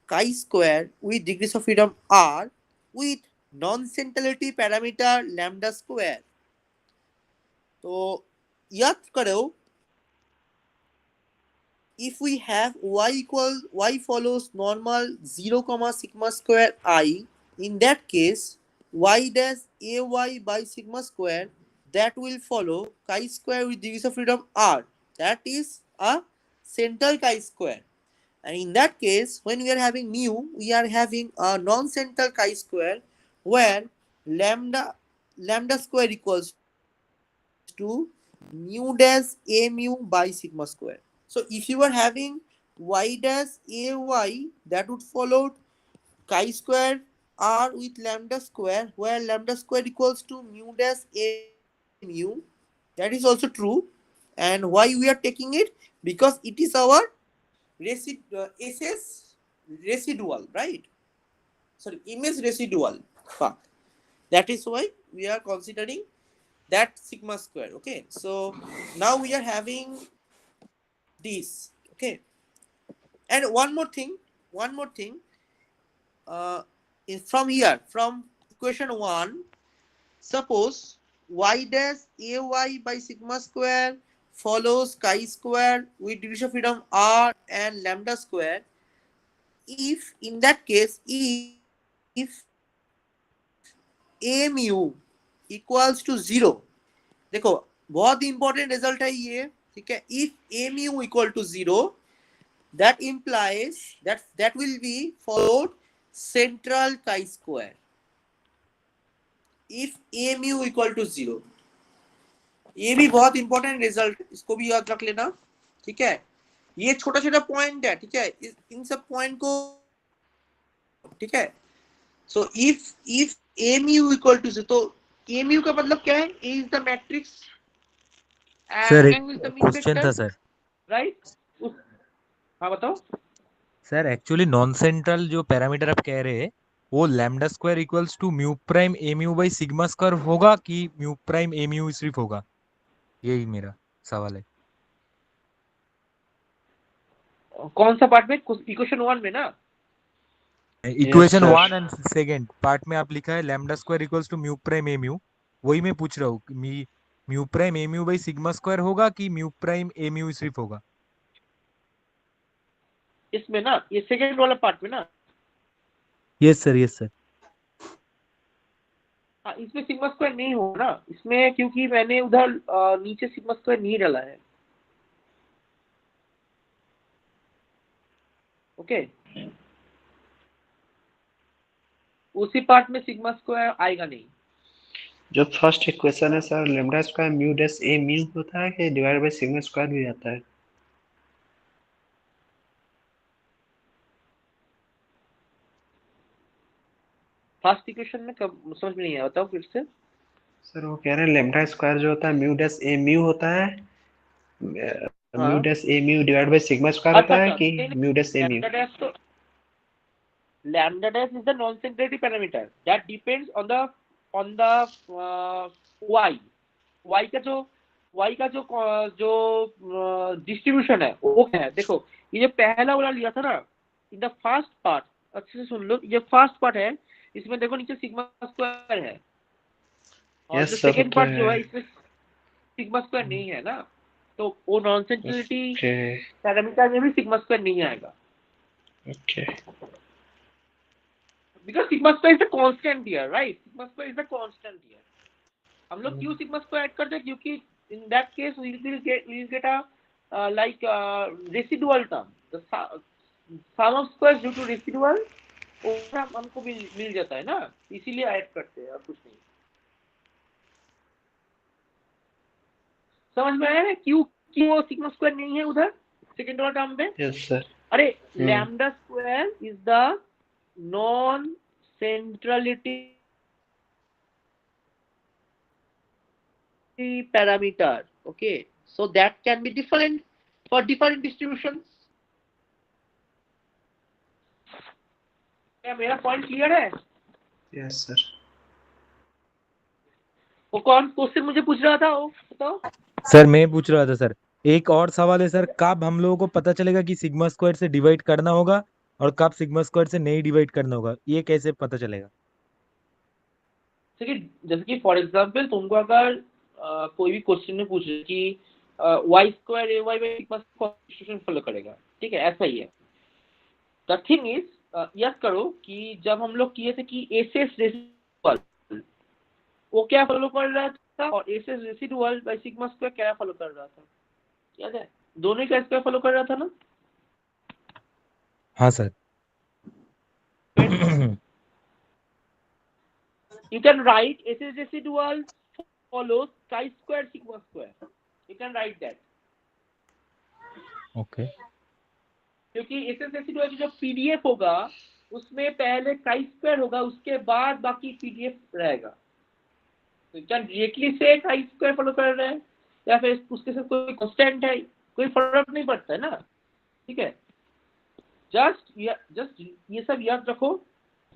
Speaker 1: chi square with degrees of freedom r with non-centrality parameter lambda square. तो याद करो, if we have y follows normal 0 comma sigma square I, in that case y dash ay by sigma square, that will follow chi square with degrees of freedom r, that is a central chi square. And in that case, when we are having mu, we are having a non-central chi square where lambda square equals to mu dash a mu by sigma square. So if you are having y dash ay, that would follow chi square r with lambda square, where lambda square equals to mu dash a mu. That is also true. And why we are taking it? Because it is our SS residual, right? Sorry, image residual. That is why we are considering that sigma square. Okay, so now we are having this. Okay, and one more thing, from here, from equation 1, suppose y dash ay by sigma square follows chi square with degrees of freedom r and lambda square. If in that case, if a mu equals to 0, देखो बहुत important result है ये, ठीक है. If a mu equal to 0, that implies that will be followed central chi-square. If a mu equal to 0, ये भी बहुत important result, इसको भी याद रख लेना, ठीक है. ये छोटा छोटा पॉइंट है, ठीक है. इन सब पॉइंट को, ठीक है. So if a mu equal to 0, तो a mu का मतलब क्या है? A is the matrix
Speaker 3: sir
Speaker 1: and
Speaker 3: एक
Speaker 1: M is the mean
Speaker 3: question
Speaker 1: vector,
Speaker 3: था सर.
Speaker 1: राइट. हाँ बताओ.
Speaker 3: सर एक्चुअली नॉन सेंट्रल जो पैरामीटर आप कह रहे हैं वो lambda square equals to mu prime A mu by sigma square होगा कि म्यू प्राइम ए म्यू सिर्फ होगा? यही मेरा सवाल है.
Speaker 1: कौन सा पार्ट में? इक्वेशन 1 में ना.
Speaker 3: Equation
Speaker 4: sir.
Speaker 3: 1 and second part में आप लिखा है lambda square equals to mu prime A mu. वही मैं पूछ रहा हूँ mu prime A mu by sigma square होगा कि म्यू प्राइम ए म्यू सिर्फ होगा?
Speaker 1: इसमें ना, ये सेकंड वाला पार्ट में ना.
Speaker 3: Yes sir, yes sir.
Speaker 1: हाँ, इसमें सिग्मा स्क्वायर नहीं होगा ना इसमें, क्योंकि मैंने उधर नीचे सिग्मा स्क्वायर नहीं डाला है. ओके, उसी पार्ट में सिग्मा स्क्वायर आएगा नहीं.
Speaker 4: जो फर्स्ट इक्वेशन है sir, lambda square mu dash A mu होता है कि डिवाइड बाय सिग्मा स्क्वायर भी आता है?
Speaker 1: फर्स्ट इक्वेशन में कब समझ में नहीं आया, बताओ फिर से.
Speaker 4: सर वो कह रहे हैं लैम्डा स्क्वायर जो होता है म्यू डैश ए म्यू होता है, mu dash A mu divide by sigma square होता है कि mu dash A mu?
Speaker 1: Lambda dash is the non centrality parameter that depends on the y का जो डिस्ट्रीब्यूशन है वो क्या है. देखो, ये जो पहला वाला लिया था ना, इन द फर्स्ट पार्ट, अच्छे से सुन लो, ये फर्स्ट पार्ट है, इसमें देखो नीचे सिग्मा स्क्वायर है, और
Speaker 4: Yes,
Speaker 1: जो
Speaker 4: sir,
Speaker 1: सेकंड
Speaker 4: तो
Speaker 1: पार्ट जो
Speaker 4: है.
Speaker 1: है इसमें सिग्मा स्क्वायर नहीं है ना, तो वो नॉन सेंट्रलिटी
Speaker 4: ओके
Speaker 1: पैरामीटर में भी सिग्मा स्क्वायर नहीं आएगा,
Speaker 4: okay
Speaker 1: because sigma square is the constant here, right. Sigma square is the constant here. हम लोग क्यों सिग्मा स्क्वायर ऐड करते हैं? क्योंकि in that case we will get a like residual term, the sum of squares due to residual, और हमको मिल जाता है ना, इसीलिए ऐड करते हैं, और कुछ नहीं. समझ में आया ना क्यों सिग्मा स्क्वायर नहीं है उधर सेकंड वाला टर्म में?
Speaker 4: Yes sir.
Speaker 1: अरे lambda square is the non centrality parameter. Okay, so that can be different for different distributions. क्या मेरा पॉइंट क्लियर है?
Speaker 4: Yes sir.
Speaker 1: वो कौन क्वेश्चन मुझे पूछ रहा था, वो बताओ.
Speaker 3: सर मैं पूछ रहा था सर, एक और सवाल है सर, कब हम लोगों को पता चलेगा कि सिग्मा स्क्वायर से डिवाइड करना होगा और कब सिग्मा स्क्वायर से नहीं डिवाइड करना होगा, ये कैसे पता चलेगा?
Speaker 1: जैसे कि फॉर एग्जांपल तुमको अगर कोई भी क्वेश्चन में पूछ कि y square A y by sigma constitution follow करेगा, ठीक है, ऐसा ही है. द थिंग इज, याद करो कि जब हम लोग किए थे कि एसएस रेसिडुअल, वो क्या फॉलो कर रहा था, और SS residual by sigma square क्या फॉलो कर रहा था, याद है? दोनों का स्क्वायर फॉलो कर रहा था ना.
Speaker 3: हाँ sir.
Speaker 1: You can write SS residual follows chi square sigma square. You can write that.
Speaker 3: Okay.
Speaker 1: क्योंकि SS residual जो PDF होगा उसमें पहले chi square होगा, उसके बाद बाकी PDF रहेगा. तो क्या डायरेक्टली से chi square फॉलो कर रहे हैं या फिर उसके साथ कोई कांस्टेंट है, कोई फर्क नहीं पड़ता है ना, ठीक है. जस्ट ये सब याद रखो.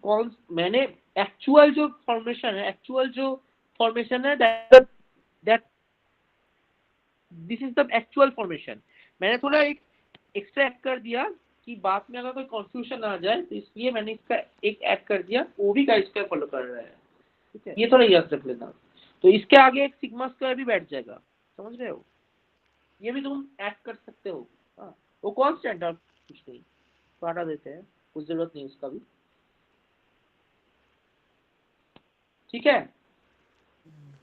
Speaker 1: कौन मैंने एक्चुअल जो फॉर्मेशन है, एक्चुअल जो फॉर्मेशन है, that this is the actual formation. मैंने थोड़ा एक एक्स्ट्रा ऐड कर दिया कि बाद में अगर कोई कंफ्यूजन आ जाए, तो इसलिए मैंने इसका एक ऐड कर दिया, ओवी का स्क्वायर फॉलो कर रहा है, ठीक है, ये थोड़ा याद रख लेना। तो इसके आगे एक सिग्मा स्क्वायर भी बैठ जाएगा, समझ रहे हो, ये भी तुम ऐड कर सकते हो। हाँ, वो कांस्टेंट है, कुछ नहीं, तो हटा देते हैं, कुछ जरूरत नहीं उसका भी, ठीक है।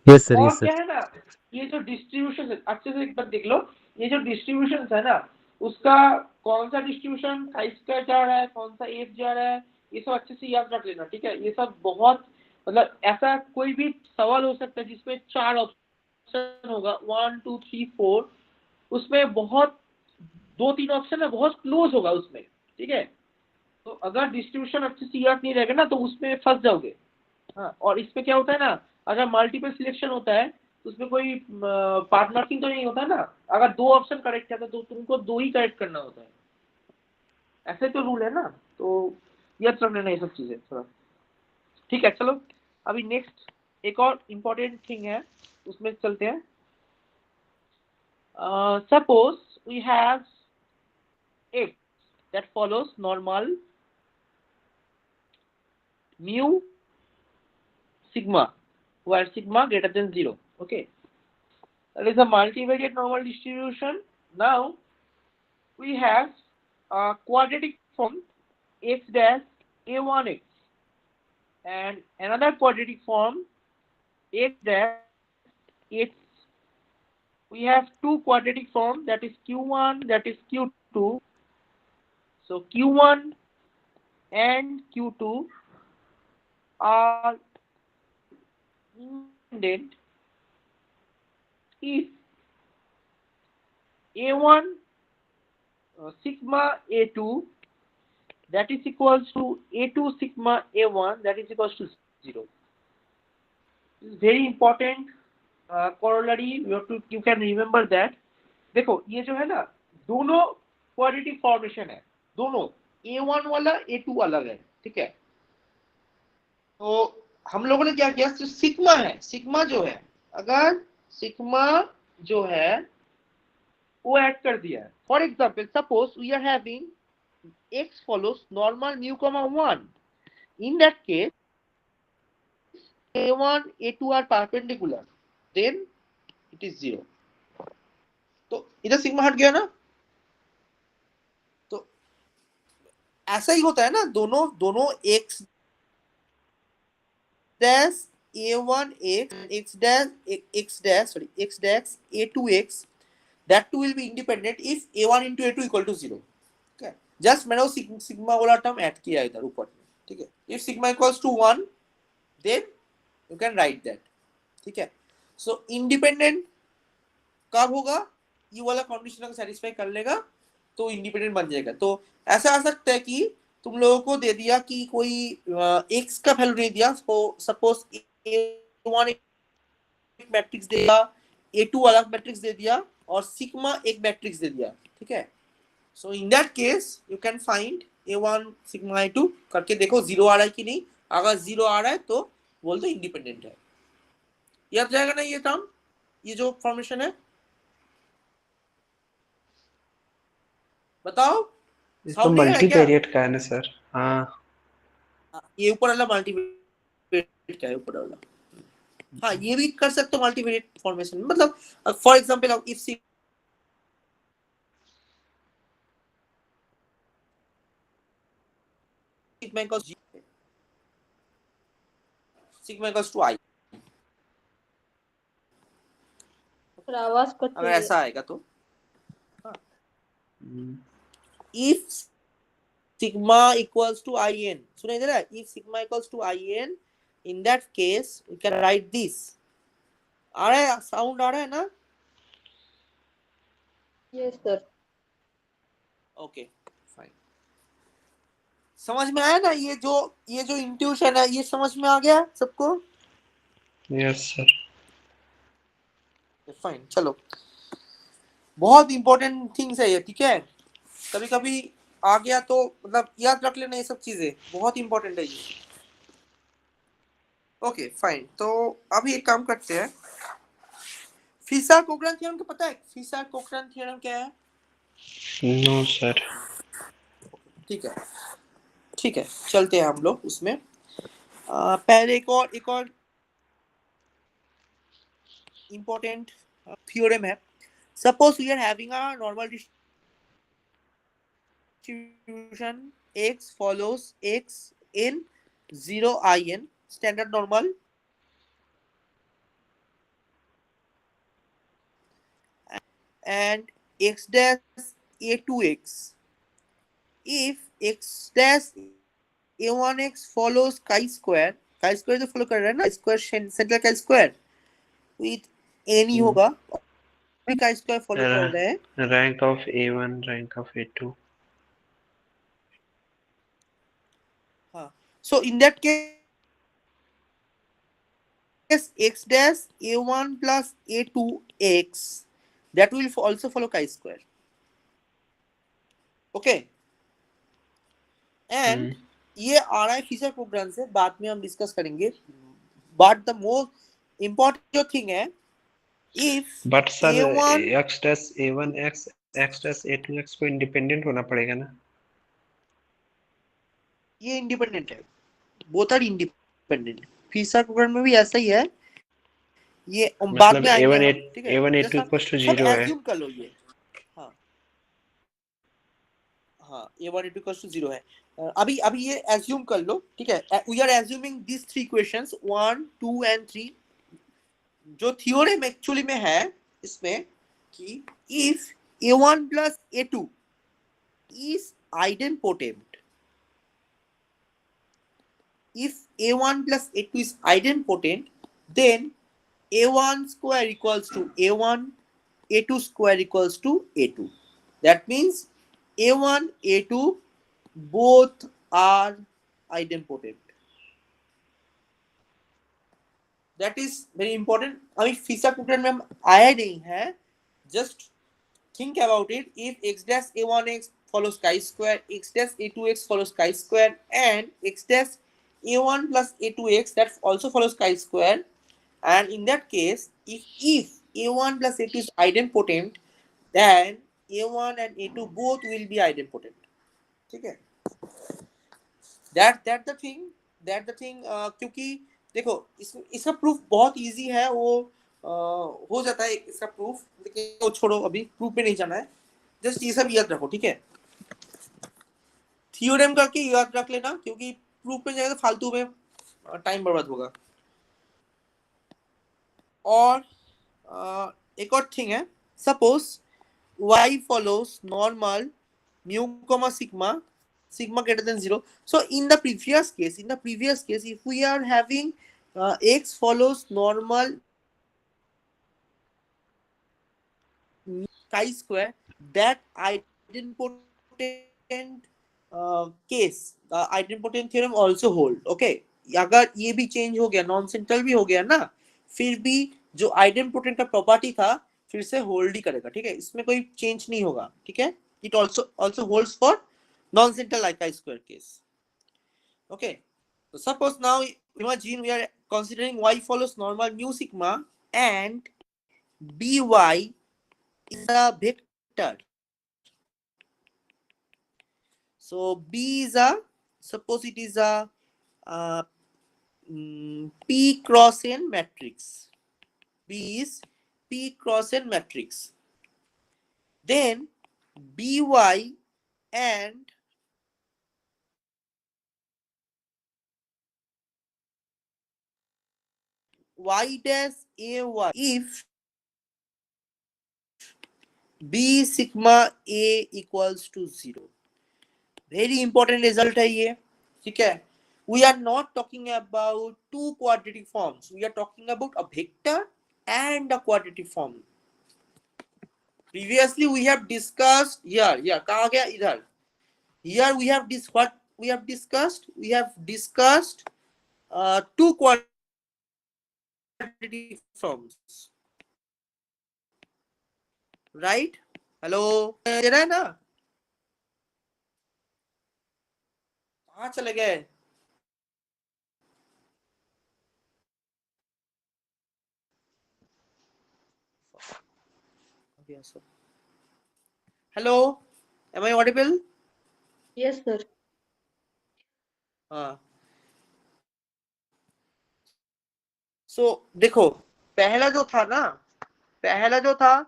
Speaker 3: यस सर,
Speaker 1: और
Speaker 3: यस
Speaker 1: क्या
Speaker 3: सर।
Speaker 1: है ना, ये जो डिस्ट्रीब्यूशन है, अच्छे से एक बार देख लो, ये जो डिस्ट्रीब्यूशन है ना, उसका कौन सा डिस्ट्रीब्यूशन आई स्क्वायर जा रहा है, कौन सा एफ जा रहा है, ये सब अच्छे से याद रख लेना, ठीक है। ये सब बहुत, मतलब ऐसा कोई भी सवाल हो सकता है जिसमें 4 ऑप्शन होगा, 1 2 3 4, उसमें बहुत 2-3 ऑप्शन है, बहुत क्लोज होगा उसमें, ठीक है। तो अगर डिस्ट्रीब्यूशन अच्छे से याद नहीं रहेगा ना, तो उसमें फंस जाओगे। हाँ, और इसमें क्या होता है ना, अगर मल्टीपल सिलेक्शन होता है तो उसमें कोई पार्ट मार्किंग तो नहीं होता ना, अगर 2 ऑप्शन करेक्ट है तो तुमको 2 ही करेक्ट करना होता है, ऐसे तो रूल है ना। तो याद रख लेना ये सब चीजें थोड़ा, ठीक है। चलो अभी नेक्स्ट एक और इम्पोर्टेंट थिंग है, उसमें चलते हैं। Suppose we have x that follows normal mu sigma where sigma greater than 0, okay, that is a multivariate normal distribution. Now we have a quadratic form x dash a1x and another quadratic form x dash x. We have two quadratic forms, that is q1, that is q2. So q1 and q2 are independent if a1 sigma a2 that is equals to a2 sigma a1 that is equals to 0. This is very important corollary, you can remember that. देखो ये जो है ना, दोनों quadratic formation है, दोनों a1 वाला a2 अलग है, ठीक है। तो हम लोगों ने क्या किया, सिग्मा है, सिग्मा जो है, अगर सिग्मा जो है वो ऐड कर दिया है। For example suppose we are having x follows normal mu comma 1, in that case a1 a2 are perpendicular, then it is 0। तो इधर सिग्मा हट गया ना, तो ऐसा ही होता है ना, दोनों x dash a1 x dash a2x, that too will be independent if a1 into a2 equal to 0, okay। Just मैंने वो सिग्मा वाला टर्म ऐड किया इधर ऊपर में, ठीक है। If sigma equals to 1 then you can write that, ठीक है। सो इंडिपेंडेंट कब होगा, ये वाला कंडीशन अगर सेटिस्फाई कर लेगा तो इंडिपेंडेंट बन जाएगा। तो ऐसा आ सकता है कि तुम लोगों को दे दिया कि कोई x का वैल्यू नहीं दिया, सपोज a1 एक मैट्रिक्स दे दिया, a2 अलग मैट्रिक्स दे दिया और सिग्मा एक मैट्रिक्स दे दिया, ठीक है। So in that case you can find a1 sigma a2 करके देखो 0 आ रहा है कि नहीं, अगर 0 आ रहा है तो बोल दो इंडिपेंडेंट है। याद जाएगा ना ये टर्म, ये जो फॉर्मेशन है, बताओ।
Speaker 4: तो मल्टीवेरिएट का है ना सर? हाँ,
Speaker 1: ये ऊपर वाला मल्टीवेरिएट का है, ऊपर वाला। हाँ, ये भी कर सकते हो मल्टीवेरिएट फॉर्मेशन, मतलब for example if sigma equals to I,
Speaker 5: फिर आवाज कट
Speaker 1: अगर
Speaker 5: रही है।
Speaker 1: ऐसा आएगा तो if sigma equals to in, सुना इधर है, if sigma equals to in, in that case we can write this। आ रहा है साउंड, आ रहा है ना?
Speaker 5: Yes sir.
Speaker 1: ओके फाइन, समझ में आया ना, ये जो इंट्यूशन है ये समझ में आ गया सबको?
Speaker 4: Yes sir.
Speaker 1: फाइन, चलो बहुत इंपॉर्टेंट थिंग्स है ये, ठीक है। कभी कभी आ गया तो मतलब याद रख लेना, ये सब चीजें बहुत इंपॉर्टेंट है ये। ओके फाइन, तो अभी एक काम करते हैं, फिशर-कोकरैन थ्योरम को पता है? फिशर-कोकरैन थ्योरम क्या है?
Speaker 4: No sir.
Speaker 1: ठीक है, ठीक है, चलते हैं हम लोग उसमें। पहले एक और इम्पोर्टेंट थ्योरम है। Suppose we are having a normal distribution x follows x in 0 in standard normal and x dash a to x. If x dash a1x follows chi-square तो follow कर रहा है ना, square central chi-square with any होगा, भी chi-square follow कर रहा है।
Speaker 4: Rank of A1, rank of A2।
Speaker 1: हाँ, so in that case x dash a1 plus a2x that will also follow chi-square. Okay, and ये आ रहा है फिशर प्रोग्राम से, बाद में हम डिस्कस करेंगे, बट द मोस्ट इम्पोर्टेंट जो थिंग है, if
Speaker 4: but sir
Speaker 1: a1
Speaker 4: x dash A1x x dash A2x को इंडिपेंडेंट होना पड़ेगा ना?
Speaker 1: ये इंडिपेंडेंट है, both are independent, Fisher program में भी ऐसा ही है, ये बाद
Speaker 4: मतलब
Speaker 1: में आएंगे
Speaker 4: A1
Speaker 1: हम, ठीक है,
Speaker 4: A1
Speaker 1: जस्ट
Speaker 4: A2
Speaker 1: आप
Speaker 4: इक्वल्स टू
Speaker 1: सब
Speaker 4: 0 है।
Speaker 1: एज्यूम कर लो ये। हाँ हाँ, a1 a2 इक्वल्स टू 0 है। अभी अभी ये एज्यूम कर लो, ठीक है, we are assuming this three equations 1 2 and 3। जो थ्योरम एक्चुअली में है इसमें कि इफ a1 plus a2 is idempotent, if a1 plus a2 is idempotent, then a1 square equals to a1, a2 square equals to a2. That means a1 a2 both are idempotent. That is very important. अभी Fisher program में हम आया नहीं है, just think about it. If x dash a1x follows chi-square, x dash a2x follows chi-square, and x dash a1 plus a2x that also follows chi-square, and in that case, if a1 plus a2 is idempotent, then a1 and a2 both will be idempotent. ठीक है, that the thing क्योंकि देखो इसका proof बहुत easy है, वो हो जाता है इसका प्रूफ, लेकिन वो छोड़ो, अभी प्रूफ पे नहीं जाना है, जस्ट ये सब याद रखो, ठीक है, थ्योरम करके याद रख लेना, क्योंकि प्रूफ पे जाएगा तो फालतू में टाइम बर्बाद होगा। और एक और थिंग है, suppose y follows normal mu comma sigma greater than 0. So in the previous case, if we are having x follows normal chi-square, that idempotent case, idempotent theorem also hold. Okay, अगर ये भी change हो गया, non central भी हो गया ना, फिर भी जो आइडेंपोटेंट का प्रॉपर्टी था फिर से होल्ड ही करेगा, ठीक है, इसमें कोई चेंज नहीं होगा, ठीक है, it also holds for non central like chi-square case. Okay, so suppose now imagine we are considering y follows normal mu sigma and by is a vector. So b is a, suppose it is a p cross n matrix. B is p cross n matrix. Then by and y dash ay if b sigma a equals to 0. Very important result है ये, ठीक है, we are not talking about two quadratic forms, we are talking about a vector and a quadratic form. Previously we have discussed here कहाँ गया इधर, here we have what we have discussed, two quadratic forms, right? Hello, दे रहा है ना, कहाँ चले गए? Hello, am I audible?
Speaker 5: Yes, sir.
Speaker 1: हाँ. So देखो, पहला जो था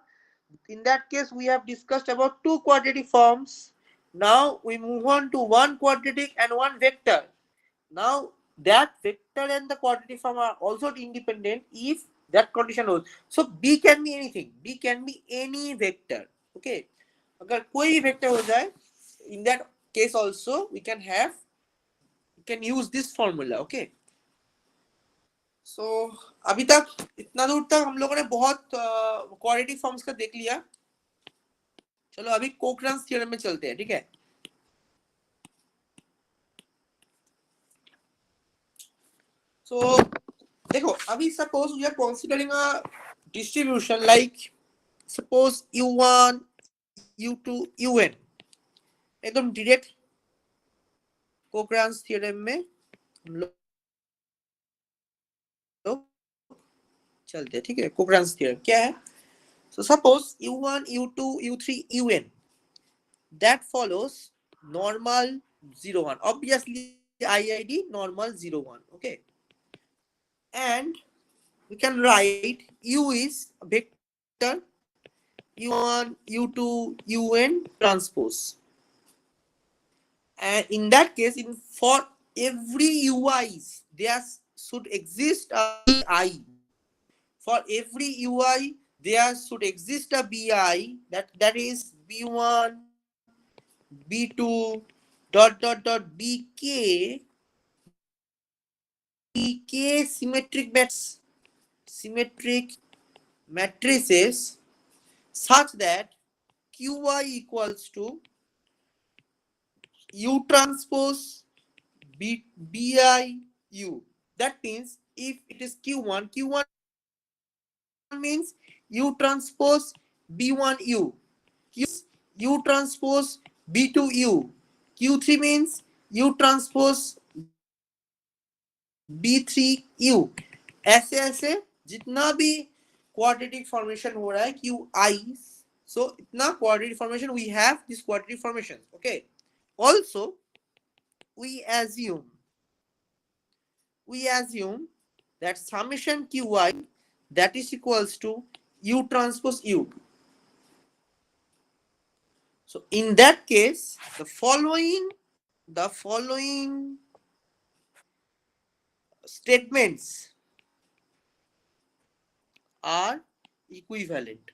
Speaker 1: in that case we have discussed about two quadratic forms. Now we move on to one quadratic and one vector. Now that vector and the quadratic form are also independent if that condition holds. So B can be anything. B can be any vector. Okay. अगर कोई भी vector हो जाए, in that case also we can use this formula. Okay. So अभी तक इतना दूर तक हम लोगों ने बहुत क्वाड्रेटिक फॉर्म्स का देख लिया. चलो अभी कोकरन्स थ्योरम में चलते हैं. ठीक है. So देखो, अभी suppose we are considering a distribution like suppose u1 u2 un. एकदम डायरेक्ट कोकरन्स थ्योरम में हम लोग चलते हैं. ठीक है. कोकरन्स थ्योरम क्या है? So suppose u1 u2 u3 un that follows normal 0 1. Obviously IID normal 0 1. Okay. And we can write u is a vector u1 u2 un transpose. And in that case, for every ui's there should exist a bi. For every ui there should exist a bi, that is b1 b2 bk symmetric matrices such that qi equals to u transpose bi u. That means if it is q1 means u transpose b1 u, u transpose b2 u, q3 means u transpose b3 u. ऐसे ऐसे जितना भी quadratic formation हो रहा है qi, so इतना quadratic formation we have this quadratic formation. Okay. Also we assume that summation qi that is equals to u transpose u. So in that case the following statements are equivalent.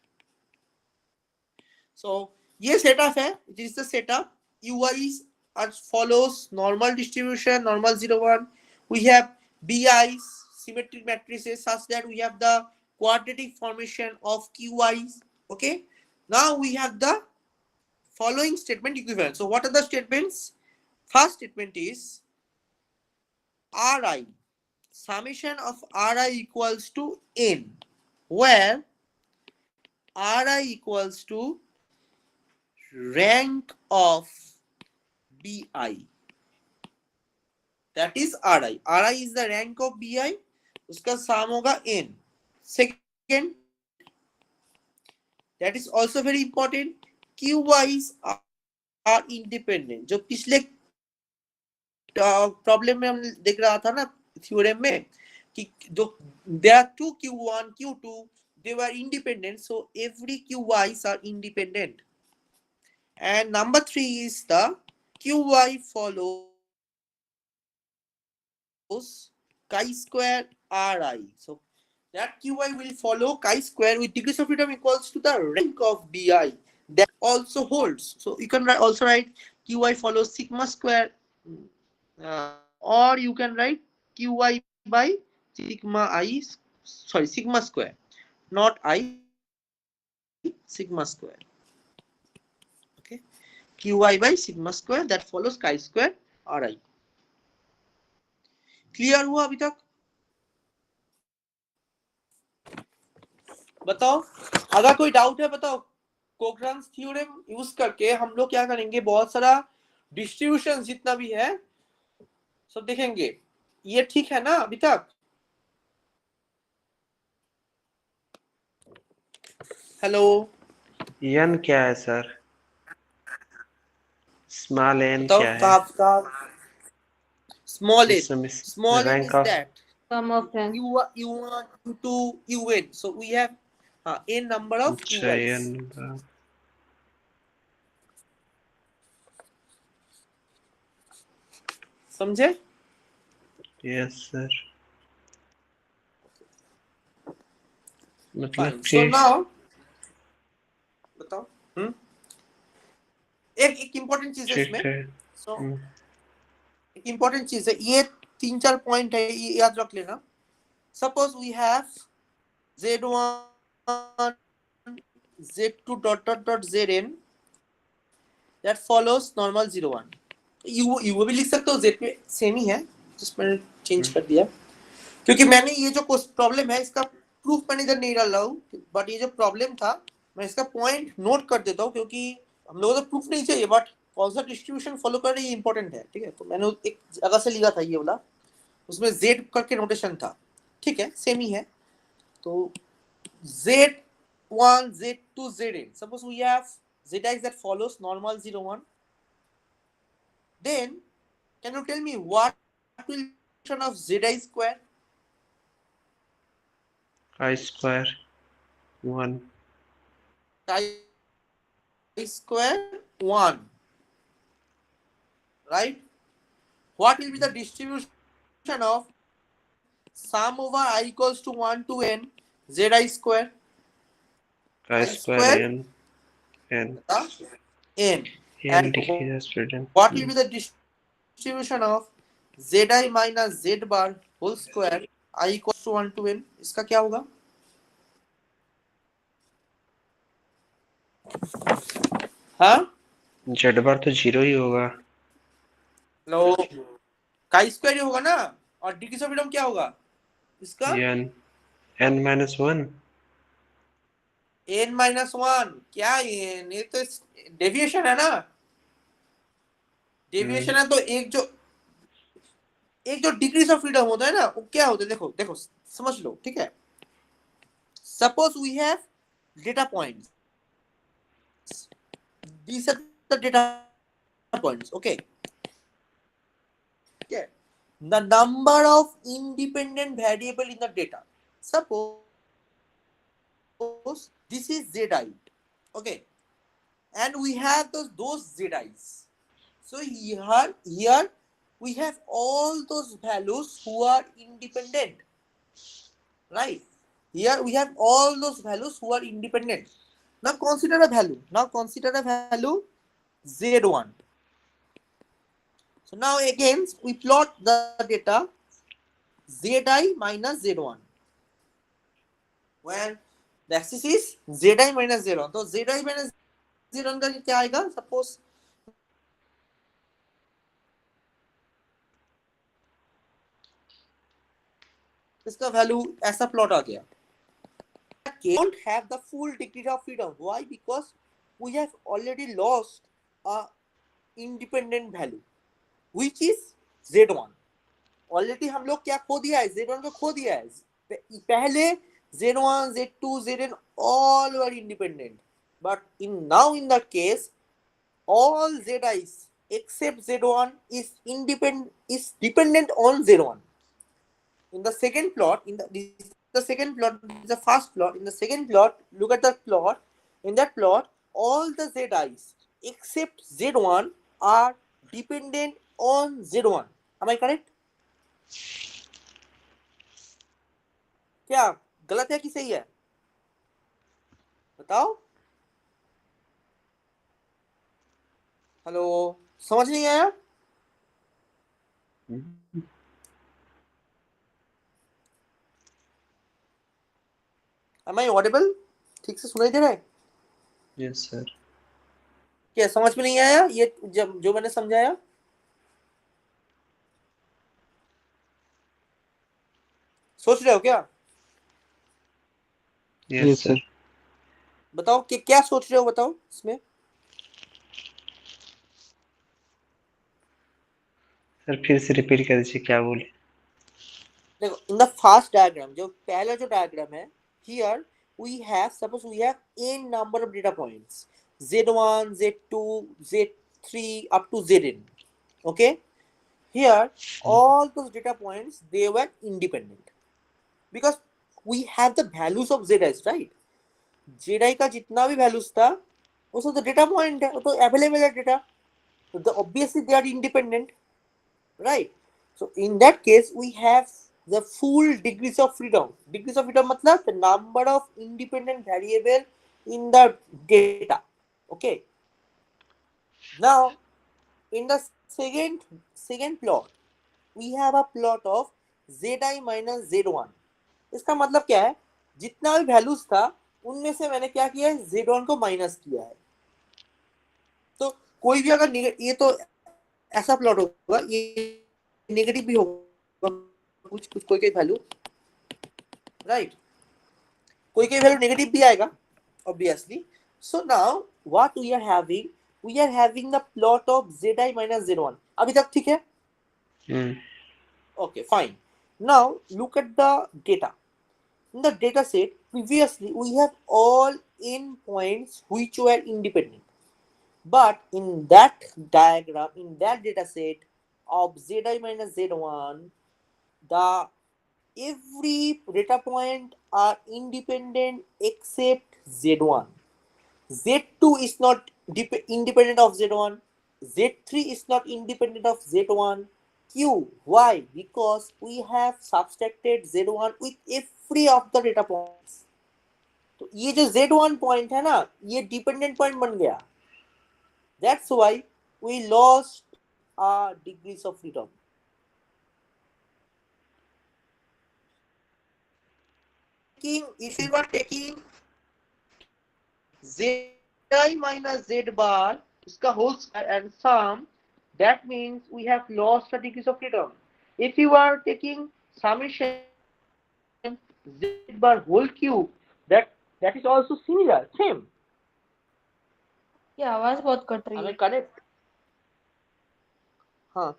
Speaker 1: So ये setup है. This is the setup. ui is as follows: normal distribution, normal 0 1. We have bi's, symmetric matrices, such that we have the quadratic formation of qi's. Okay. Now we have the following statement equivalent. So what are the statements? First statement is ri, summation of ri equals to n, where ri equals to rank of bi. That is ri. Ri is the rank of bi. उसका sum होगा n. Second, that is also very important. QIs are independent. जो पिछले problem में हम देख रहा था ना थ्योरम में कि जो there are two q1 q2 they were independent, so every QIs are independent. And number 3 is the QI follows chi square ri. So that QI will follow chi square with degrees of freedom equals to the rank of bi. That also holds. So you can also write QI follows sigma square, or you can write QI by sigma square, not I, sigma square. Okay, QI by sigma square that follows chi square ri. Clear हुआ अभी तक? बताओ, अगर कोई doubt है बताओ. कोकरन्स theorem use करके हम लोग क्या करेंगे, बहुत सारा डिस्ट्रीब्यूशन जितना भी है सब देखेंगे. ये ठीक है ना अभी तक? हेलो
Speaker 4: n क्या है सर? स्मॉल n
Speaker 1: बताओ
Speaker 4: क्या है?
Speaker 1: कहा स्मॉल
Speaker 4: इस
Speaker 1: n,
Speaker 4: समय
Speaker 1: small n
Speaker 4: rank
Speaker 1: is
Speaker 4: of
Speaker 1: that
Speaker 5: Sum of rank.
Speaker 1: u1 u2 un, so we have n number of
Speaker 4: अच्छा
Speaker 1: uis.
Speaker 4: n
Speaker 1: समझे?
Speaker 4: Yes sir. मतलब
Speaker 1: Fine.
Speaker 4: कि
Speaker 1: So now बताओ। एक इम्पोर्टेंट चीज है
Speaker 4: ठीक
Speaker 1: इसमें।
Speaker 4: है।
Speaker 1: सो एक इम्पोर्टेंट चीज है, ये 3-4 पॉइंट है, ये याद रख लेना। Suppose we have z1 z2 dot dot dot zn that follows normal 0 1। You भी लिख सकते हो, z पे सेम ही है, जस्ट मैंने चेंज कर दिया क्योंकि मैंने ये जो प्रॉब्लम है इसका प्रूफ मैंने इधर नहीं डाला हूँ, बट ये जो प्रॉब्लम था मैं इसका पॉइंट नोट कर देता हूँ क्योंकि हम लोगों को प्रूफ नहीं चाहिए, बट कौन सा डिस्ट्रीब्यूशन फॉलो कर रही है इंपॉर्टेंट है। ठीक है, तो मैंने एक जगह से लिया था ये वाला, उसमें z करके नोटेशन था। ठीक है, सेम ही है। तो z1 z2 zn, suppose we have zx that follows normal 0 1, then can you tell me what will be the function of zi square?
Speaker 4: I square 1
Speaker 1: I square 1, right? What will be the distribution of sum over I equals to 1 to n zi square?
Speaker 4: I square n n
Speaker 1: n.
Speaker 4: n
Speaker 1: And
Speaker 4: लिखिए जा student.
Speaker 1: what will be the distribution of zi minus z bar whole square I equals to 1 to n? इसका क्या होगा? हाँ,
Speaker 4: Z बार तो 0 ही होगा।
Speaker 1: लो chi square ही होगा ना, और डिग्री ऑफ फ्रीडम क्या होगा इसका?
Speaker 4: n n minus 1
Speaker 1: n minus 1। क्या ये तो डेविएशन है ना, डेविएशन है। तो एक जो डिग्रीज ऑफ फ्रीडम होता है ना, वो क्या होता है, देखो देखो समझ लो। ठीक है, suppose we have data points, these are the data points, okay? Okay, the number of independent variable in the data, suppose this is zi, okay, and we have those zi's. So here we have all those values who are independent, right? Here we have all those values who are independent. Now consider a value. Now consider a value z1. So now again we plot the data zi minus z1, when the axis is zi minus z1. तो zi minus z1 का क्या आएगा? Suppose इसका value ऐसा plot आ गया। Don't have the full degree of freedom. Why? Because we have already lost a independent value which is z1. Already हम लोग क्या खो दिया है? z1 को खो दिया है। पहले z1 z2 zn all were independent, but now in the case all zi's except z1 is dependent on z1. In the second plot, the second plot is the first plot. In the second plot, look at the plot. In that plot, all the zi's except z1 are dependent on z1. Am I correct? क्या गलत है कि सही है? बताओ। Hello, समझ नहीं आया? Am I audible? ठीक से सुनाई दे रहा है?
Speaker 4: Yes sir.
Speaker 1: क्या समझ में नहीं आया ये जो मैंने समझाया? सोच रहे हो क्या?
Speaker 4: Yes sir.
Speaker 1: बताओ कि क्या सोच रहे हो, बताओ इसमें।
Speaker 4: सर फिर से रिपीट कर दीजिए, क्या बोले?
Speaker 1: देखो, इन द फर्स्ट डायग्राम, जो पहला जो डायग्राम है, here we have, suppose we have n number of data points, z1, z2, z3 up to zn. Okay, here all those data points, they were independent because we have the values of zi's, right? zi का जितना भी values था वो सब तो data point है, वो तो available है data, so obviously they are independent, right? So in that case we have the full degrees of freedom. Degrees of freedom matlab the number of independent variable in the data. Okay, now in the second plot we have a plot of zi minus z1. इसका मतलब क्या है, जितना भी values था उनमें से मैंने क्या किया है, z1 को माइनस किया है. तो कोई भी अगर ये तो ऐसा प्लॉट होगा, ये नेगेटिव भी होगा, कुछ कुछ कोई वैल्यू, राइट, कोई वैल्यू नेगेटिव भी आएगा obviously. So now what we are having the plot of zi minus z1. अभी तक ठीक है? Okay, fine. Now look at the data. In the data set, previously we have all n points which were independent. But in that diagram, in that data set of zi minus z1, the every data point are independent except z1. z2 is not independent of z1. z3 is not independent of z1. Q. Why? Because we have subtracted z1 with every of the data points. तो ये जो z1 point है ना, ये dependent point बन गया. That's why we lost our degrees of freedom. If you are taking zi minus z bar, इसका whole square and sum, that means we have lost the degrees of freedom. If you are taking summation z bar whole cube, that is also similar, same.
Speaker 5: ये आवाज बहुत cut रही
Speaker 1: Am I
Speaker 5: है.
Speaker 1: correct? हाँ,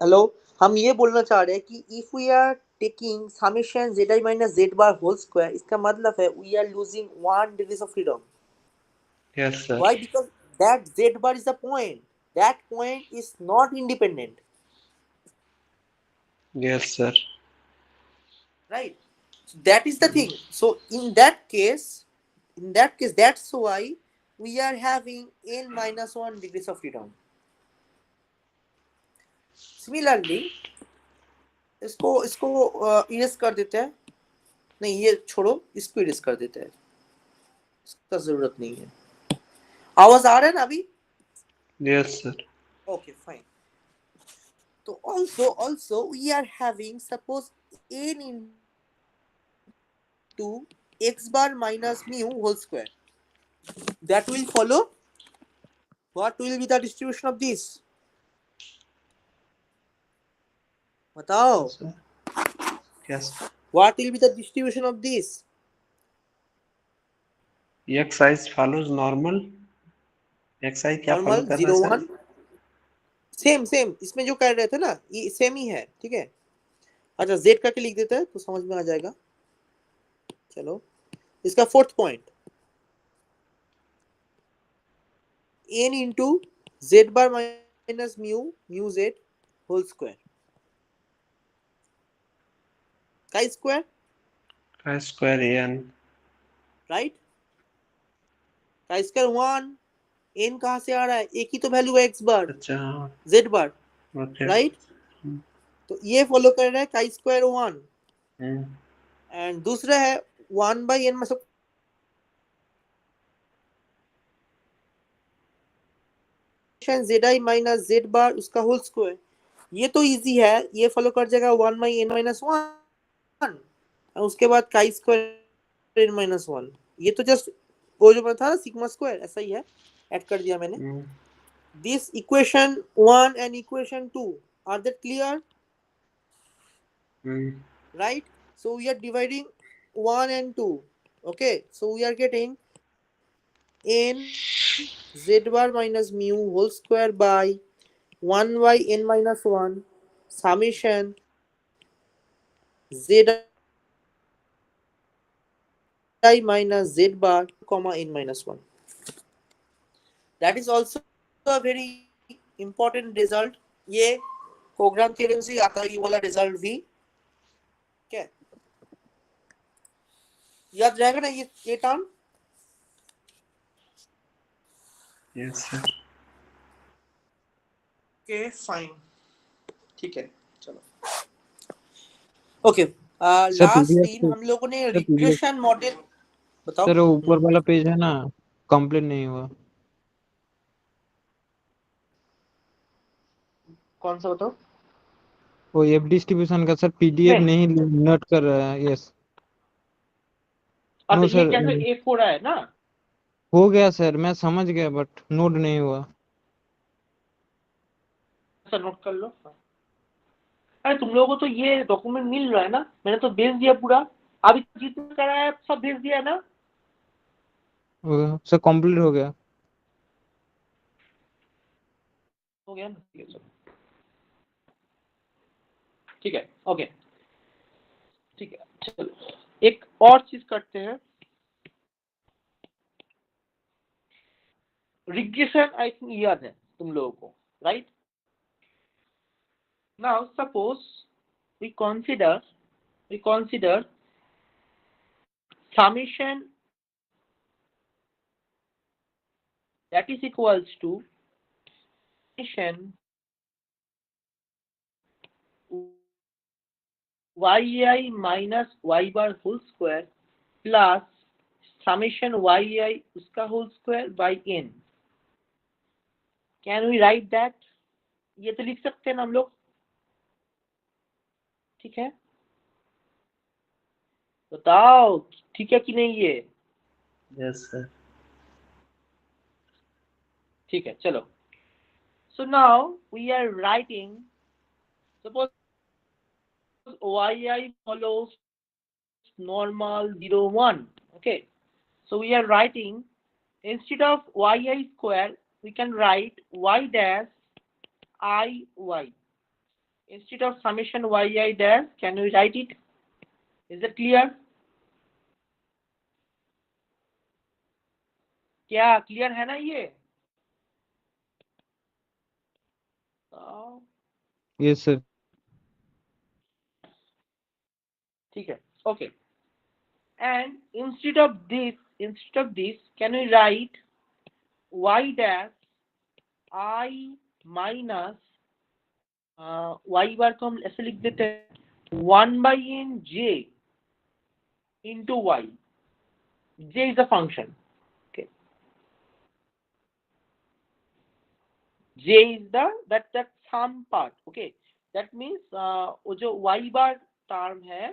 Speaker 1: hello, हम ये बोलना चाह रहे हैं कि if we are taking summation zi minus z bar whole square, इसका मतलब है we are losing 1 degrees of freedom.
Speaker 4: Yes, sir.
Speaker 1: Why? Because that z bar is the point. That point is not independent,
Speaker 4: Yes, sir.
Speaker 1: right? So that is the thing. So in that case, that's why we are having n minus 1 degrees of freedom. Similarly, इसको erase कर देते हैं. नहीं, ये छोड़ो, इसको erase कर देते हैं, इसका जरूरत नहीं है. आवाज आ रहा है ना अभी?
Speaker 4: Yes, sir.
Speaker 1: Okay, fine. So also we are having, suppose n into x bar minus mu whole square. That will follow. What will be the distribution of this? बताओ.
Speaker 4: Yes.
Speaker 1: What will be the distribution of this?
Speaker 4: xi follows normal. xi क्या follow
Speaker 1: Normal
Speaker 4: कर
Speaker 1: 0
Speaker 4: रहा है
Speaker 1: 1. Same इसमें जो कर रहे थे ना, ये सेम ही है, ठीक है. अच्छा, z करके लिख देते हैं तो समझ में आ जाएगा. चलो, इसका fourth point n into z bar minus mu z whole square. chi square,
Speaker 4: chi square an.
Speaker 1: right? chi square 1. n कहाँ से आ रहा है? एक ही तो वैल्यू है x bar,
Speaker 4: अच्छा,
Speaker 1: z bar,
Speaker 4: okay.
Speaker 1: right? तो ये फॉलो कर रहा है chi square 1. एंड दूसरा है 1 by n मतलब zi minus z bar उसका होल स्क्वायर. ये तो इजी है, ये फॉलो कर जाएगा 1 by n minus 1 और उसके बाद chi square n minus 1. ये तो जस्ट वो जो था ना सिग्मा स्क्वायर, ऐसा ही है, ऐड कर दिया मैंने. This equation 1 and equation 2 are that clear? Right? So we are dividing 1 and 2. Okay, so we are getting n z bar minus mu whole square by 1 by n minus 1 summation z I minus z bar comma n minus 1. That is also a very important result. ये programme theorem से आता है ये वाला result भी. क्या याद रहेगा ना ये term?
Speaker 4: Yes sir.
Speaker 1: Okay fine, ठीक है चलो. ओके
Speaker 2: सर
Speaker 1: लास्ट
Speaker 2: PDF
Speaker 1: दिन हम लोगों ने
Speaker 2: सर PDF
Speaker 1: रिग्रेशन मॉडल. बताओ.
Speaker 2: सर वो ऊपर वाला पेज है ना, कंप्लीट नहीं हुआ.
Speaker 1: कौन सा बताओ?
Speaker 2: वो एफ डिस्ट्रीब्यूशन का सर PDF नहीं नोट कर रहा है. यस. नो
Speaker 1: अच्छा ये
Speaker 2: सर,
Speaker 1: क्या ए हो रहा है ना?
Speaker 2: हो गया सर, मैं समझ गया बट नोट नहीं हुआ.
Speaker 1: अच्छा नोट कर लो. अरे तुम लोगों को तो ये डॉक्यूमेंट मिल रहा है ना, मैंने तो भेज दिया पूरा. अभी जितना करा है सब भेज दिया है ना?
Speaker 2: सर कंप्लीट हो गया.
Speaker 1: हो गया ना? ठीक है चलो. ठीक है ओके. ठीक है चलो एक और चीज करते हैं. रिग्रेशन आई थिंक याद है तुम लोगों को, right? Now suppose we consider summation that is equals to summation yi minus y bar whole square plus summation yi उसका whole square by n. Can we write that? ये तो लिख सकते हैं ना हम लोग, ठीक है? बताओ ठीक है कि नहीं ये?
Speaker 4: Yes sir.
Speaker 1: ठीक है चलो. So now we are writing, suppose yi follows normal 0 1. Okay, so we are writing instead of yi square we can write y dash I y. Instead of summation yi dash, can we write it? Is it clear? क्या clear है ना ये?
Speaker 2: Yes sir.
Speaker 1: ठीक है okay. And instead of this can we write y dash I minus y bar को हम ऐसे लिख देते हैं 1 by n j into y. J is a function. Okay. J is that sum part. Okay. That means वो जो y bar term है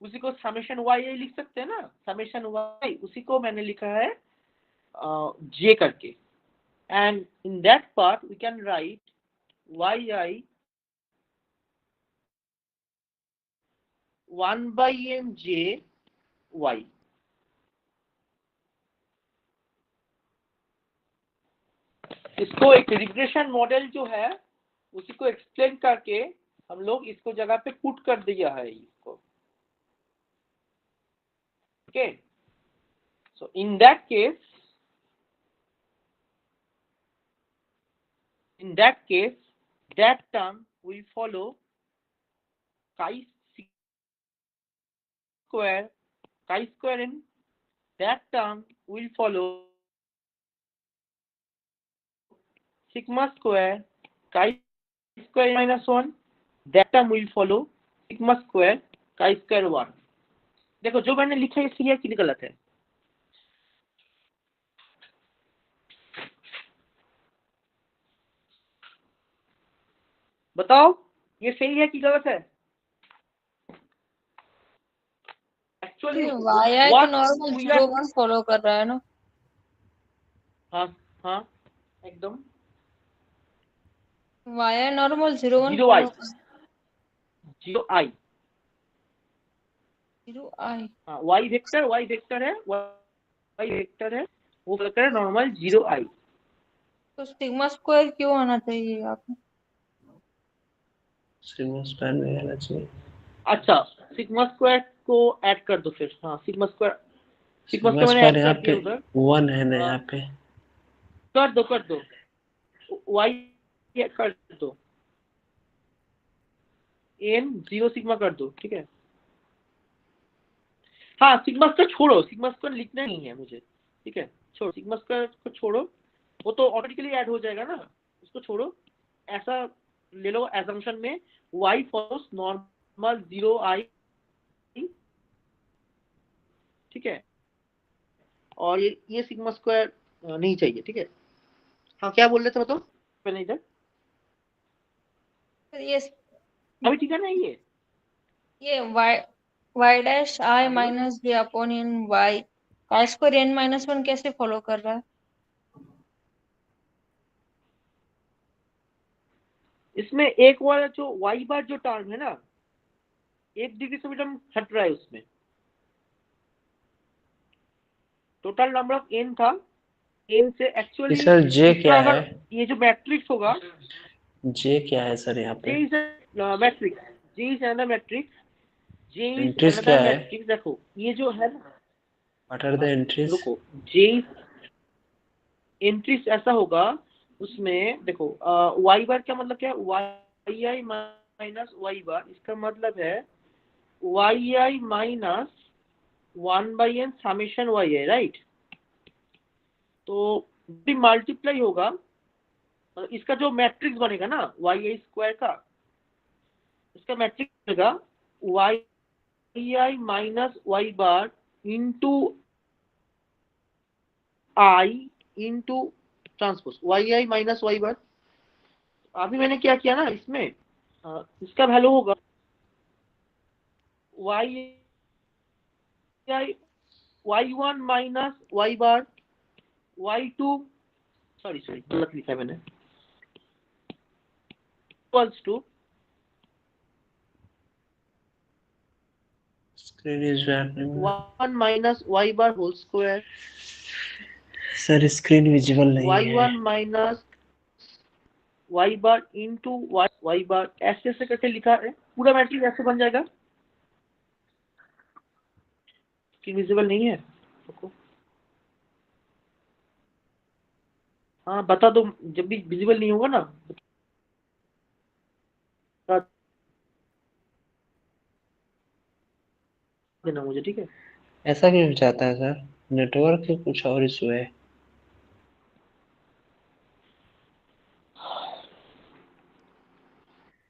Speaker 1: उसी को समेशन y लिख सकते हैं ना. समेशन y उसी को मैंने लिखा है j करके. And in that part we can write yi 1 by n j y. इसको एक रिग्रेशन मॉडल जो है उसी को एक्सप्लेन करके हम लोग इसको जगह पे पुट कर दिया है इसको. Okay. So in that case that term will follow chi square in that term will follow sigma square chi square minus 1. that term will follow sigma square chi square 1. देखो जो मैंने लिखा है सही है कि गलत है? बताओ ये सही है कि गलत है? एक्चुअली
Speaker 5: वाई तो नॉर्मल 0 1 फॉलो कर रहा है ना?
Speaker 1: हाँ हाँ एकदम.
Speaker 5: वाई नॉर्मल 0 1
Speaker 1: 0 i
Speaker 5: फॉलो कर
Speaker 1: 0 i
Speaker 5: 0 I.
Speaker 1: हाँ y वेक्टर है y वेक्टर है वो वेक्टर है नॉर्मल 0 i.
Speaker 5: तो सिग्मा स्क्वायर क्यों आना चाहिए आपको?
Speaker 4: सिग्मा स्क्वायर में आना चाहिए.
Speaker 1: अच्छा सिग्मा स्क्वायर को ऐड कर दो फिर. हाँ sigma square sigma
Speaker 4: sigma
Speaker 1: square मैंने
Speaker 4: स्क्वायर
Speaker 1: ऐड
Speaker 4: यहाँ
Speaker 1: कर दिया
Speaker 4: पे
Speaker 1: उधर।
Speaker 4: 1 है ना यहाँ पे।
Speaker 1: कर दो वाई कर दो, एन 0 सिग्मा कर दो, ठीक है। हाँ सिग्मा स्क्वायर छोड़ो, सिग्मा स्क्वायर लिखना नहीं है मुझे, ठीक है, छोड़ो सिग्मा स्क्वायर को छोड़ो, वो तो ऑटोमेटिकली ऐड हो जाएगा ना, उसको छोड़ो। ऐसा ले लो एजम्पशन में y फॉलोस नॉर्मल 0 i, ठीक है, और ये सिग्मा स्क्वायर नहीं चाहिए, ठीक है। हाँ क्या बोल रहे थे बताओ पहले इधर,
Speaker 5: ये
Speaker 1: अभी ठीक है ना ये।
Speaker 5: y डैश i
Speaker 1: हाँ बोलो।
Speaker 5: माइनस j अपॉन इन y का स्क्वायर n माइनस 1 कैसे फॉलो कर रहा है?
Speaker 1: इसमें एक वाला जो y बार जो टर्म है ना, 1 डिग्री से भी हट रहा है उसमें। टोटल नंबर ऑफ n था, n से एक्चुअली
Speaker 4: सर जे
Speaker 1: इसका
Speaker 4: क्या
Speaker 1: अगर
Speaker 4: है?
Speaker 1: ये जो मैट्रिक्स होगा,
Speaker 4: जे क्या है सर यहाँ
Speaker 1: J
Speaker 4: पे?
Speaker 1: is a matrix, J is another matrix, J is
Speaker 4: entries
Speaker 1: another
Speaker 4: क्या है?
Speaker 1: matrix। देखो ये जो है ना,
Speaker 4: व्हाट आर द एंट्रीज?
Speaker 1: रुको, J एंट्रीज ऐसा होगा उसमें, देखो y बार क्या मतलब क्या है, y i माइनस y बार, इसका मतलब है y i minus 1/n summation y i, right. तो भी मल्टीप्लाई होगा, इसका जो मैट्रिक्स बनेगा ना y i स्क्वायर का, इसका मैट्रिक्स बनेगा y i minus y bar into i into transpose y i minus y बार। अभी मैंने क्या किया ना इसमें, इसका वैल्यू होगा y i y1 minus y bar y2, sorry गलत लिखा है मैंने, equals to
Speaker 4: screen is
Speaker 1: y1 minus y bar whole square,
Speaker 4: sir screen visible नहीं है।
Speaker 1: y1 minus y bar into y bar, ऐसे ऐसे करके लिखा है, पूरा मैट्रिक्स ऐसे बन जाएगा। स्क्रीन विजिबल नहीं है देखो, हाँ बता दो जब भी विजिबल नहीं होगा ना, बता देना मुझे, ठीक है।
Speaker 4: ऐसा क्यों हो जाता है सर? नेटवर्क के कुछ और इशू है?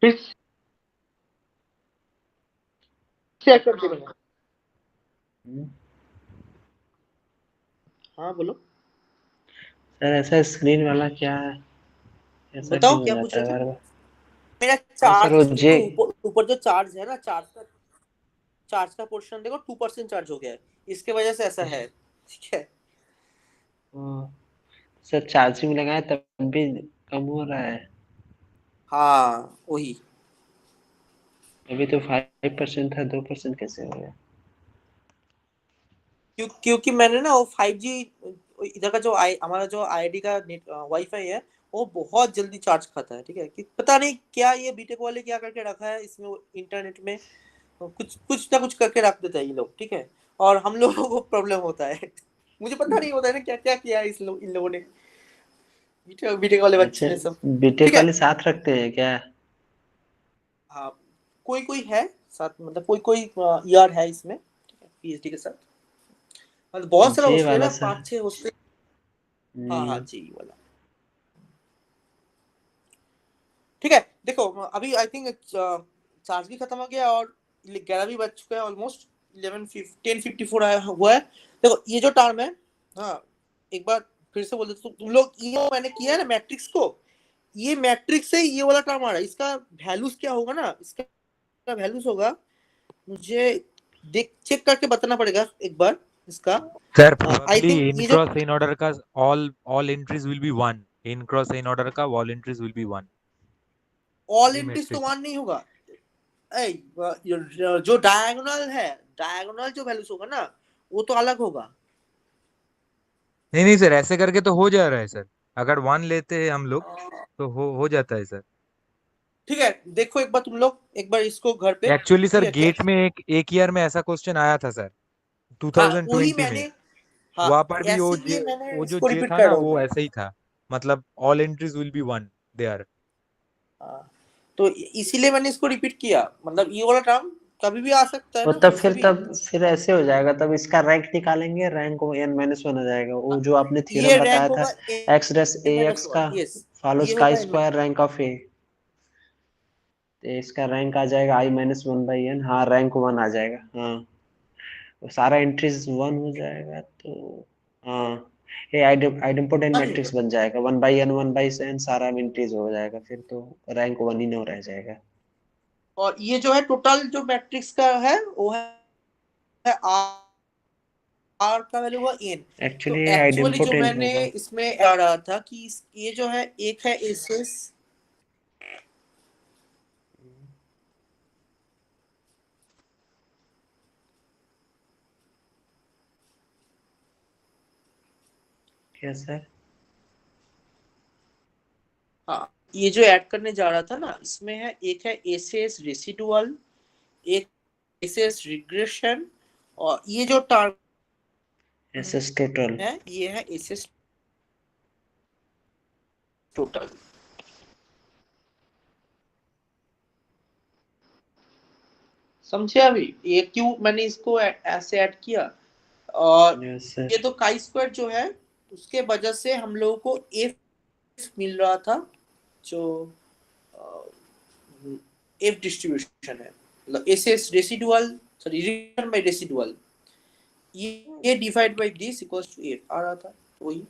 Speaker 1: फिर से कर दे मैंने। हाँ बोलो,
Speaker 4: सर ऐसा स्क्रीन वाला क्या है? ऐसा
Speaker 1: बताओ
Speaker 4: क्यों हो
Speaker 1: क्या पूछ
Speaker 4: जाता है
Speaker 1: रहे थे।
Speaker 4: बार बार?
Speaker 1: मेरा
Speaker 4: सर वो
Speaker 1: चार्ज
Speaker 4: जे।
Speaker 1: देखो, ऊपर जो चार्ज है ना, चार्ज का पोर्शन देखो 2% चार्ज हो गया है, इसके वजह से ऐसा है, ठीक है।
Speaker 4: सर चार्जिंग लगाए तब भी कम हो रहा है।
Speaker 1: हाँ वही,
Speaker 4: अभी तो 5% था, 2% कैसे हो गया?
Speaker 1: क्योंकि मैंने ना वो 5G इधर का जो हमारा जो आईडी का वाईफाई है, वो बहुत जल्दी चार्ज खाता है, ठीक है। कि पता नहीं क्या ये बीटेक वाले क्या करके रखा है इसमें, इंटरनेट में कुछ कुछ ना कुछ करके रख देता है ये लोग, ठीक है। और हम लोगों को प्रॉब्लम होता है मुझे पता नहीं होता है ना क्या क्या किया है इन लोगों ने, बीटेक वाले
Speaker 4: अच्छा,
Speaker 1: बच्चे ने सब, ठीक
Speaker 4: बीटेक
Speaker 1: है।
Speaker 4: वाले साथ रखते हैं क्या?
Speaker 1: हाँ कोई कोई है साथ, मतलब कोई कोई ईआर है इसमें, ठीक है, पीएचडी के साथ, मतलब बहुत सारा
Speaker 4: जे
Speaker 1: हॉस्टल है
Speaker 4: वाला
Speaker 1: ना,
Speaker 4: सर।
Speaker 1: 5-6 हॉस्टल। हाँ हाँ जी वाला, ठीक है। देखो अभी आई थिंक चार्ज भी खत्म हो गया और 11 भी बज चुका है ऑलमोस्ट, 10:54 आया हुआ है। देखो ये जो टर्म है, हाँ एक बार फिर से बोल देते तुम लोग, ये मैंने किया है ना मैट्रिक्स को, ये मैट्रिक्स से ये वाला टर्म आ रहा है, इसका वैल्यूज क्या होगा ना, इसका वैल्यूज होगा, मुझे देख चेक करके बताना पड़ेगा एक बार इसका।
Speaker 3: Sir
Speaker 1: I
Speaker 3: probably
Speaker 1: think
Speaker 3: in
Speaker 1: ये जो
Speaker 3: cross in order का all entries will be one, in cross in order का all entries will be one,
Speaker 1: all
Speaker 3: ये
Speaker 1: एंट्रीज तो
Speaker 3: मैट्रिक्स।
Speaker 1: 1 नहीं होगा, जो डायगोनल है, डायगोनल जो वैल्यूज होगा ना, वो तो अलग होगा।
Speaker 3: नहीं नहीं सर, ऐसे करके तो हो जा रहा है सर, अगर वन लेते हैं हम लोग तो हो जाता है सर।
Speaker 1: ठीक है, देखो एक बार तुम लोग एक बार इसको घर पे,
Speaker 3: एक्चुअली
Speaker 1: ठीक
Speaker 3: सर
Speaker 1: है क्या।
Speaker 3: गेट में एक ईयर में ऐसा क्वेश्चन आया था सर,
Speaker 1: हाँ वही
Speaker 3: 2020 में।
Speaker 1: मैंने हाँ
Speaker 3: वहां पर भी
Speaker 1: ऐसे ही मैंने
Speaker 3: वो जो
Speaker 1: इसको
Speaker 3: जे
Speaker 1: रिपीट
Speaker 3: था
Speaker 1: कर
Speaker 3: ना
Speaker 1: रहा हूँ
Speaker 3: वो
Speaker 1: मैं।
Speaker 3: ऐसे ही था, मतलब all entries will be one there.
Speaker 1: हाँ, तो इसीलिए मैंने इसको रिपीट किया, मतलब ये वाला टर्म कभी भी आ सकता है
Speaker 4: और
Speaker 1: ना कहीं से भी।
Speaker 4: तब फिर ऐसे हो जाएगा, तब इसका रैंक निकालेंगे, रैंक वो n-1 हो जाएगा, वो जो आपने
Speaker 1: ये
Speaker 4: थ्योरम
Speaker 1: रैंक
Speaker 4: बताया था
Speaker 1: होगा
Speaker 4: x डैश ax
Speaker 1: n-1,
Speaker 4: का
Speaker 1: यस,
Speaker 4: फॉलोज
Speaker 1: ये
Speaker 4: का
Speaker 1: होगा
Speaker 4: स्क्वायर रैंक ऑफ a, तो इसका रैंक आ जाएगा i-1/n। हाँ रैंक 1 आ जाएगा। हाँ वो सारा एंट्रीज 1 हो जाएगा, तो हाँ ये आइडेम्पोटेंट मैट्रिक्स बन जाएगा, 1/n 1/n सारा एंट्रीज हो जाएगा, फिर तो रैंक 1 ही न रह जाएगा।
Speaker 1: और ये जो है टोटल जो मैट्रिक्स का है वो है आर का वैल्यू हुआ n। तो
Speaker 4: एक्चुअली
Speaker 1: एक्चुअली जो
Speaker 4: आइडेम्पोटेंट
Speaker 1: मैंने
Speaker 4: होगा।
Speaker 1: इसमें आ रहा था कि ये जो है एक है एसएस,
Speaker 4: क्या सर?
Speaker 1: हाँ ये जो ऐड करने जा रहा था ना इसमें है, एक है एसएस रेसिडुअल, एक एसएस रिग्रेशन, और ये जो टर्म
Speaker 4: एसएस टोटल।
Speaker 1: है ये है एसएस टोटल। समझे अभी ये क्यों मैंने इसको ऐसे ऐड किया? और
Speaker 4: यस
Speaker 1: ये
Speaker 4: सर।
Speaker 1: तो काई स्क्वायर जो है उसके वजह से हम लोगों को एफ मिल रहा था, जो एफ डिस्ट्रीब्यूशन है, मतलब S S residual, sorry regression by residual, ये divide by this equals to F आ रहा था, वही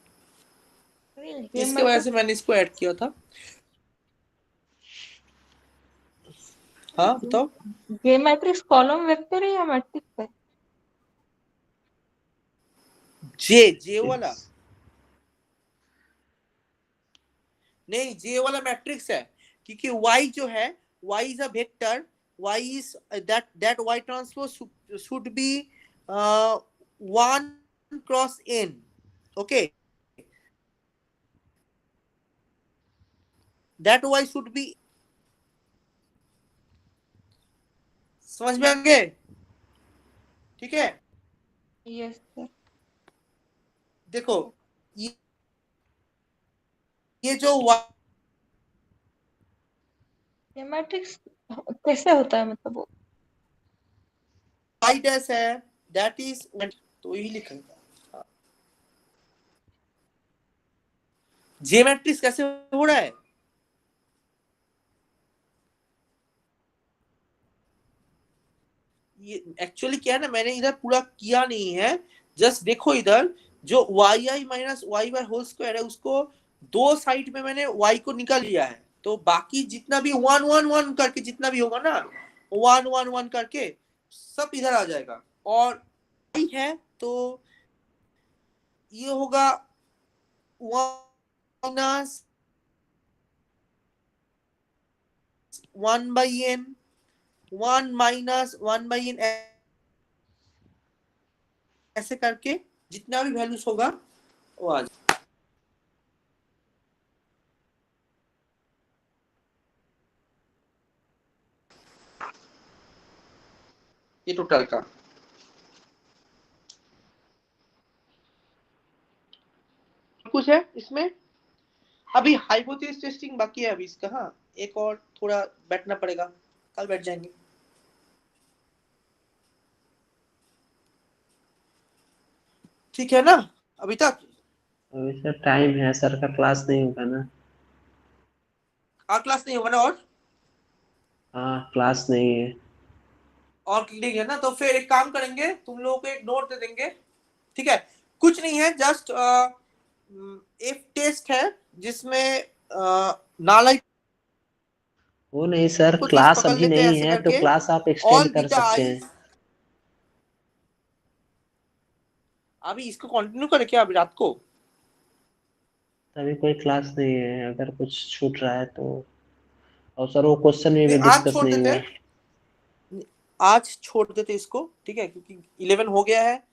Speaker 5: ये
Speaker 1: इसके वजह
Speaker 5: मैट्रिक्स
Speaker 1: से मैंने इसको ऐड किया था। हाँ बताओ।
Speaker 5: ये मैट्रिक्स कॉलम वेक्टर है या मैट्रिक्स है?
Speaker 1: जे वाला नहीं, जे वाला मैट्रिक्स है, क्योंकि y जो है y is a vector, y is that y transpose should be 1 cross n, okay, that y should be, समझ में आएंगे? ठीक है,
Speaker 5: यस सर।
Speaker 1: देखो ये जो y
Speaker 5: ये मैट्रिक्स कैसे होता है, मतलब वो
Speaker 1: डैश है दैट इज, तो यही लिखेंगे। जे मैट्रिक्स कैसे हो रहा है? ये एक्चुअली क्या है ना, मैंने इधर पूरा किया नहीं है, जस्ट देखो इधर जो y i minus y by whole square है उसको दो साइड में मैंने y को निकाल लिया है, तो बाकी जितना भी 1 1 1 करके जितना भी होगा ना 1 1 1 करके सब इधर आ जाएगा, और y है तो ये होगा 1 1 by n, 1 minus 1 by n, ऐसे करके जितना भी वैल्यूज होगा वो आ जाएगा। ये टोटल का कुछ है इसमें, अभी हाइपोथेसिस टेस्टिंग बाकी है अभी इसका। हाँ एक और थोड़ा बैठना पड़ेगा, कल बैठ जाएंगे। ठीक है ना अभी तक?
Speaker 4: अभी सर टाइम है, सर का क्लास नहीं होगा ना।
Speaker 1: क्लास नहीं होगा ना?
Speaker 4: हाँ क्लास नहीं है।
Speaker 1: और क्लिक है ना, तो फिर एक काम करेंगे, तुम लोगों को एक नोट दे देंगे, ठीक है? कुछ नहीं है, जस्ट एक टेस्ट है जिसमें नाला
Speaker 4: वो नहीं सर,
Speaker 1: को चीज
Speaker 4: क्लास
Speaker 1: पकड़
Speaker 4: अभी
Speaker 1: लेते हैं
Speaker 4: नहीं
Speaker 1: ऐसे
Speaker 4: है, तो
Speaker 1: करके,
Speaker 4: क्लास आप
Speaker 1: ऑल
Speaker 4: एक्सटेंड कर
Speaker 1: बीटा
Speaker 4: सकते
Speaker 1: आई।
Speaker 4: हैं।
Speaker 1: अभी इसको कंटिन्यू करें क्या अभी रात को?
Speaker 4: अभी कोई क्लास नहीं है, अगर कुछ छूट रहा है तो। और सर वो क्वेश्चन में
Speaker 1: नहीं
Speaker 4: भी
Speaker 1: आज
Speaker 4: डिस्कस
Speaker 1: छोड़
Speaker 4: नहीं
Speaker 1: देते
Speaker 4: हुआ।
Speaker 1: हैं, आज छोड़ देते इसको, ठीक है? क्योंकि 11 हो गया है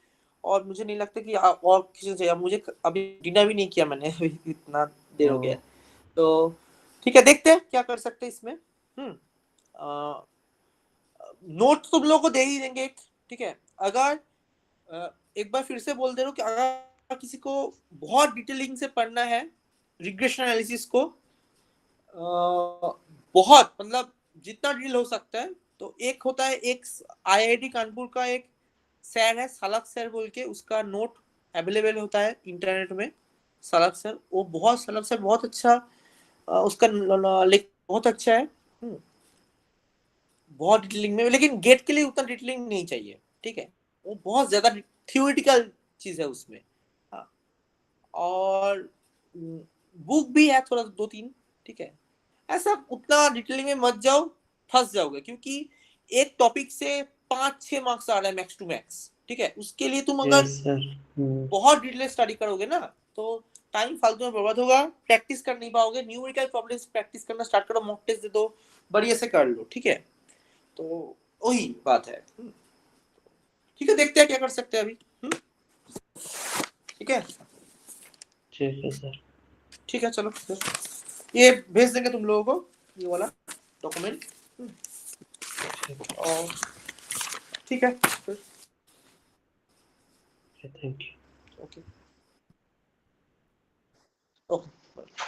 Speaker 1: और मुझे नहीं लगता कि और किसी से, मुझे अभी डिनर भी नहीं किया मैंने अभी, इतना देर हो
Speaker 4: ओ,
Speaker 1: गया है। तो ठीक है, देखते हैं क्या कर सकते हैं इसमें। नोट तुम लोगों को दे ही देंगे एक, ठीक है? अगर एक बार फिर से बोल दे रहा हूँ कि अगर किसी को बहुत डिटेलिंग से पढ़ना है रिग्रेशन एनालिसिस को, बहुत मतलब जितना डिटेल हो सकता है, तो एक होता है, एक आईआईटी कानपुर का एक सर है सालक सर बोल के, उसका नोट अवेलेबल होता है इंटरनेट में। सालक सर, वो बहुत, सालक सर बहुत अच्छा, उसका लेख बहुत अच्छा है। बहुत डिटेलिंग में, लेकिन गेट के लिए उतना डिटेलिंग नहीं चाहिए, ठीक है, वो बहुत ज्यादा थियोरिटिकल चीज है उसमें। हाँ, और बुक भी है थोड़ा 2-3, ठीक है, ऐसा उतना डिटेलिंग में मत जाओ, फंस जाओगे, क्योंकि एक टॉपिक से 5-6 मार्क्स आ रहा है मैक्स टू मैक्स, ठीक है, उसके लिए तुम अगर
Speaker 4: यस सर।
Speaker 1: बहुत डिटेल स्टडी करोगे ना, तो टाइम फालतू में बर्बाद होगा, प्रैक्टिस कर नहीं पाओगे। न्यूमेरिकल प्रॉब्लम्स प्रैक्टिस करना स्टार्ट करो, मॉक टेस्ट दे दो, बढ़िया से कर लो, ठीक है। तो वही बात है। ठीक है, देखते हैं क्या कर सकते हैं अभी। ठीक है,
Speaker 4: ठीक है सर।
Speaker 1: ठीक है, चलो फिर ये भेज देंगे तुम लोगों को, ये वाला डॉक्यूमेंट। और ठीक है फिर,
Speaker 4: थैंक यू।
Speaker 1: Okay okay.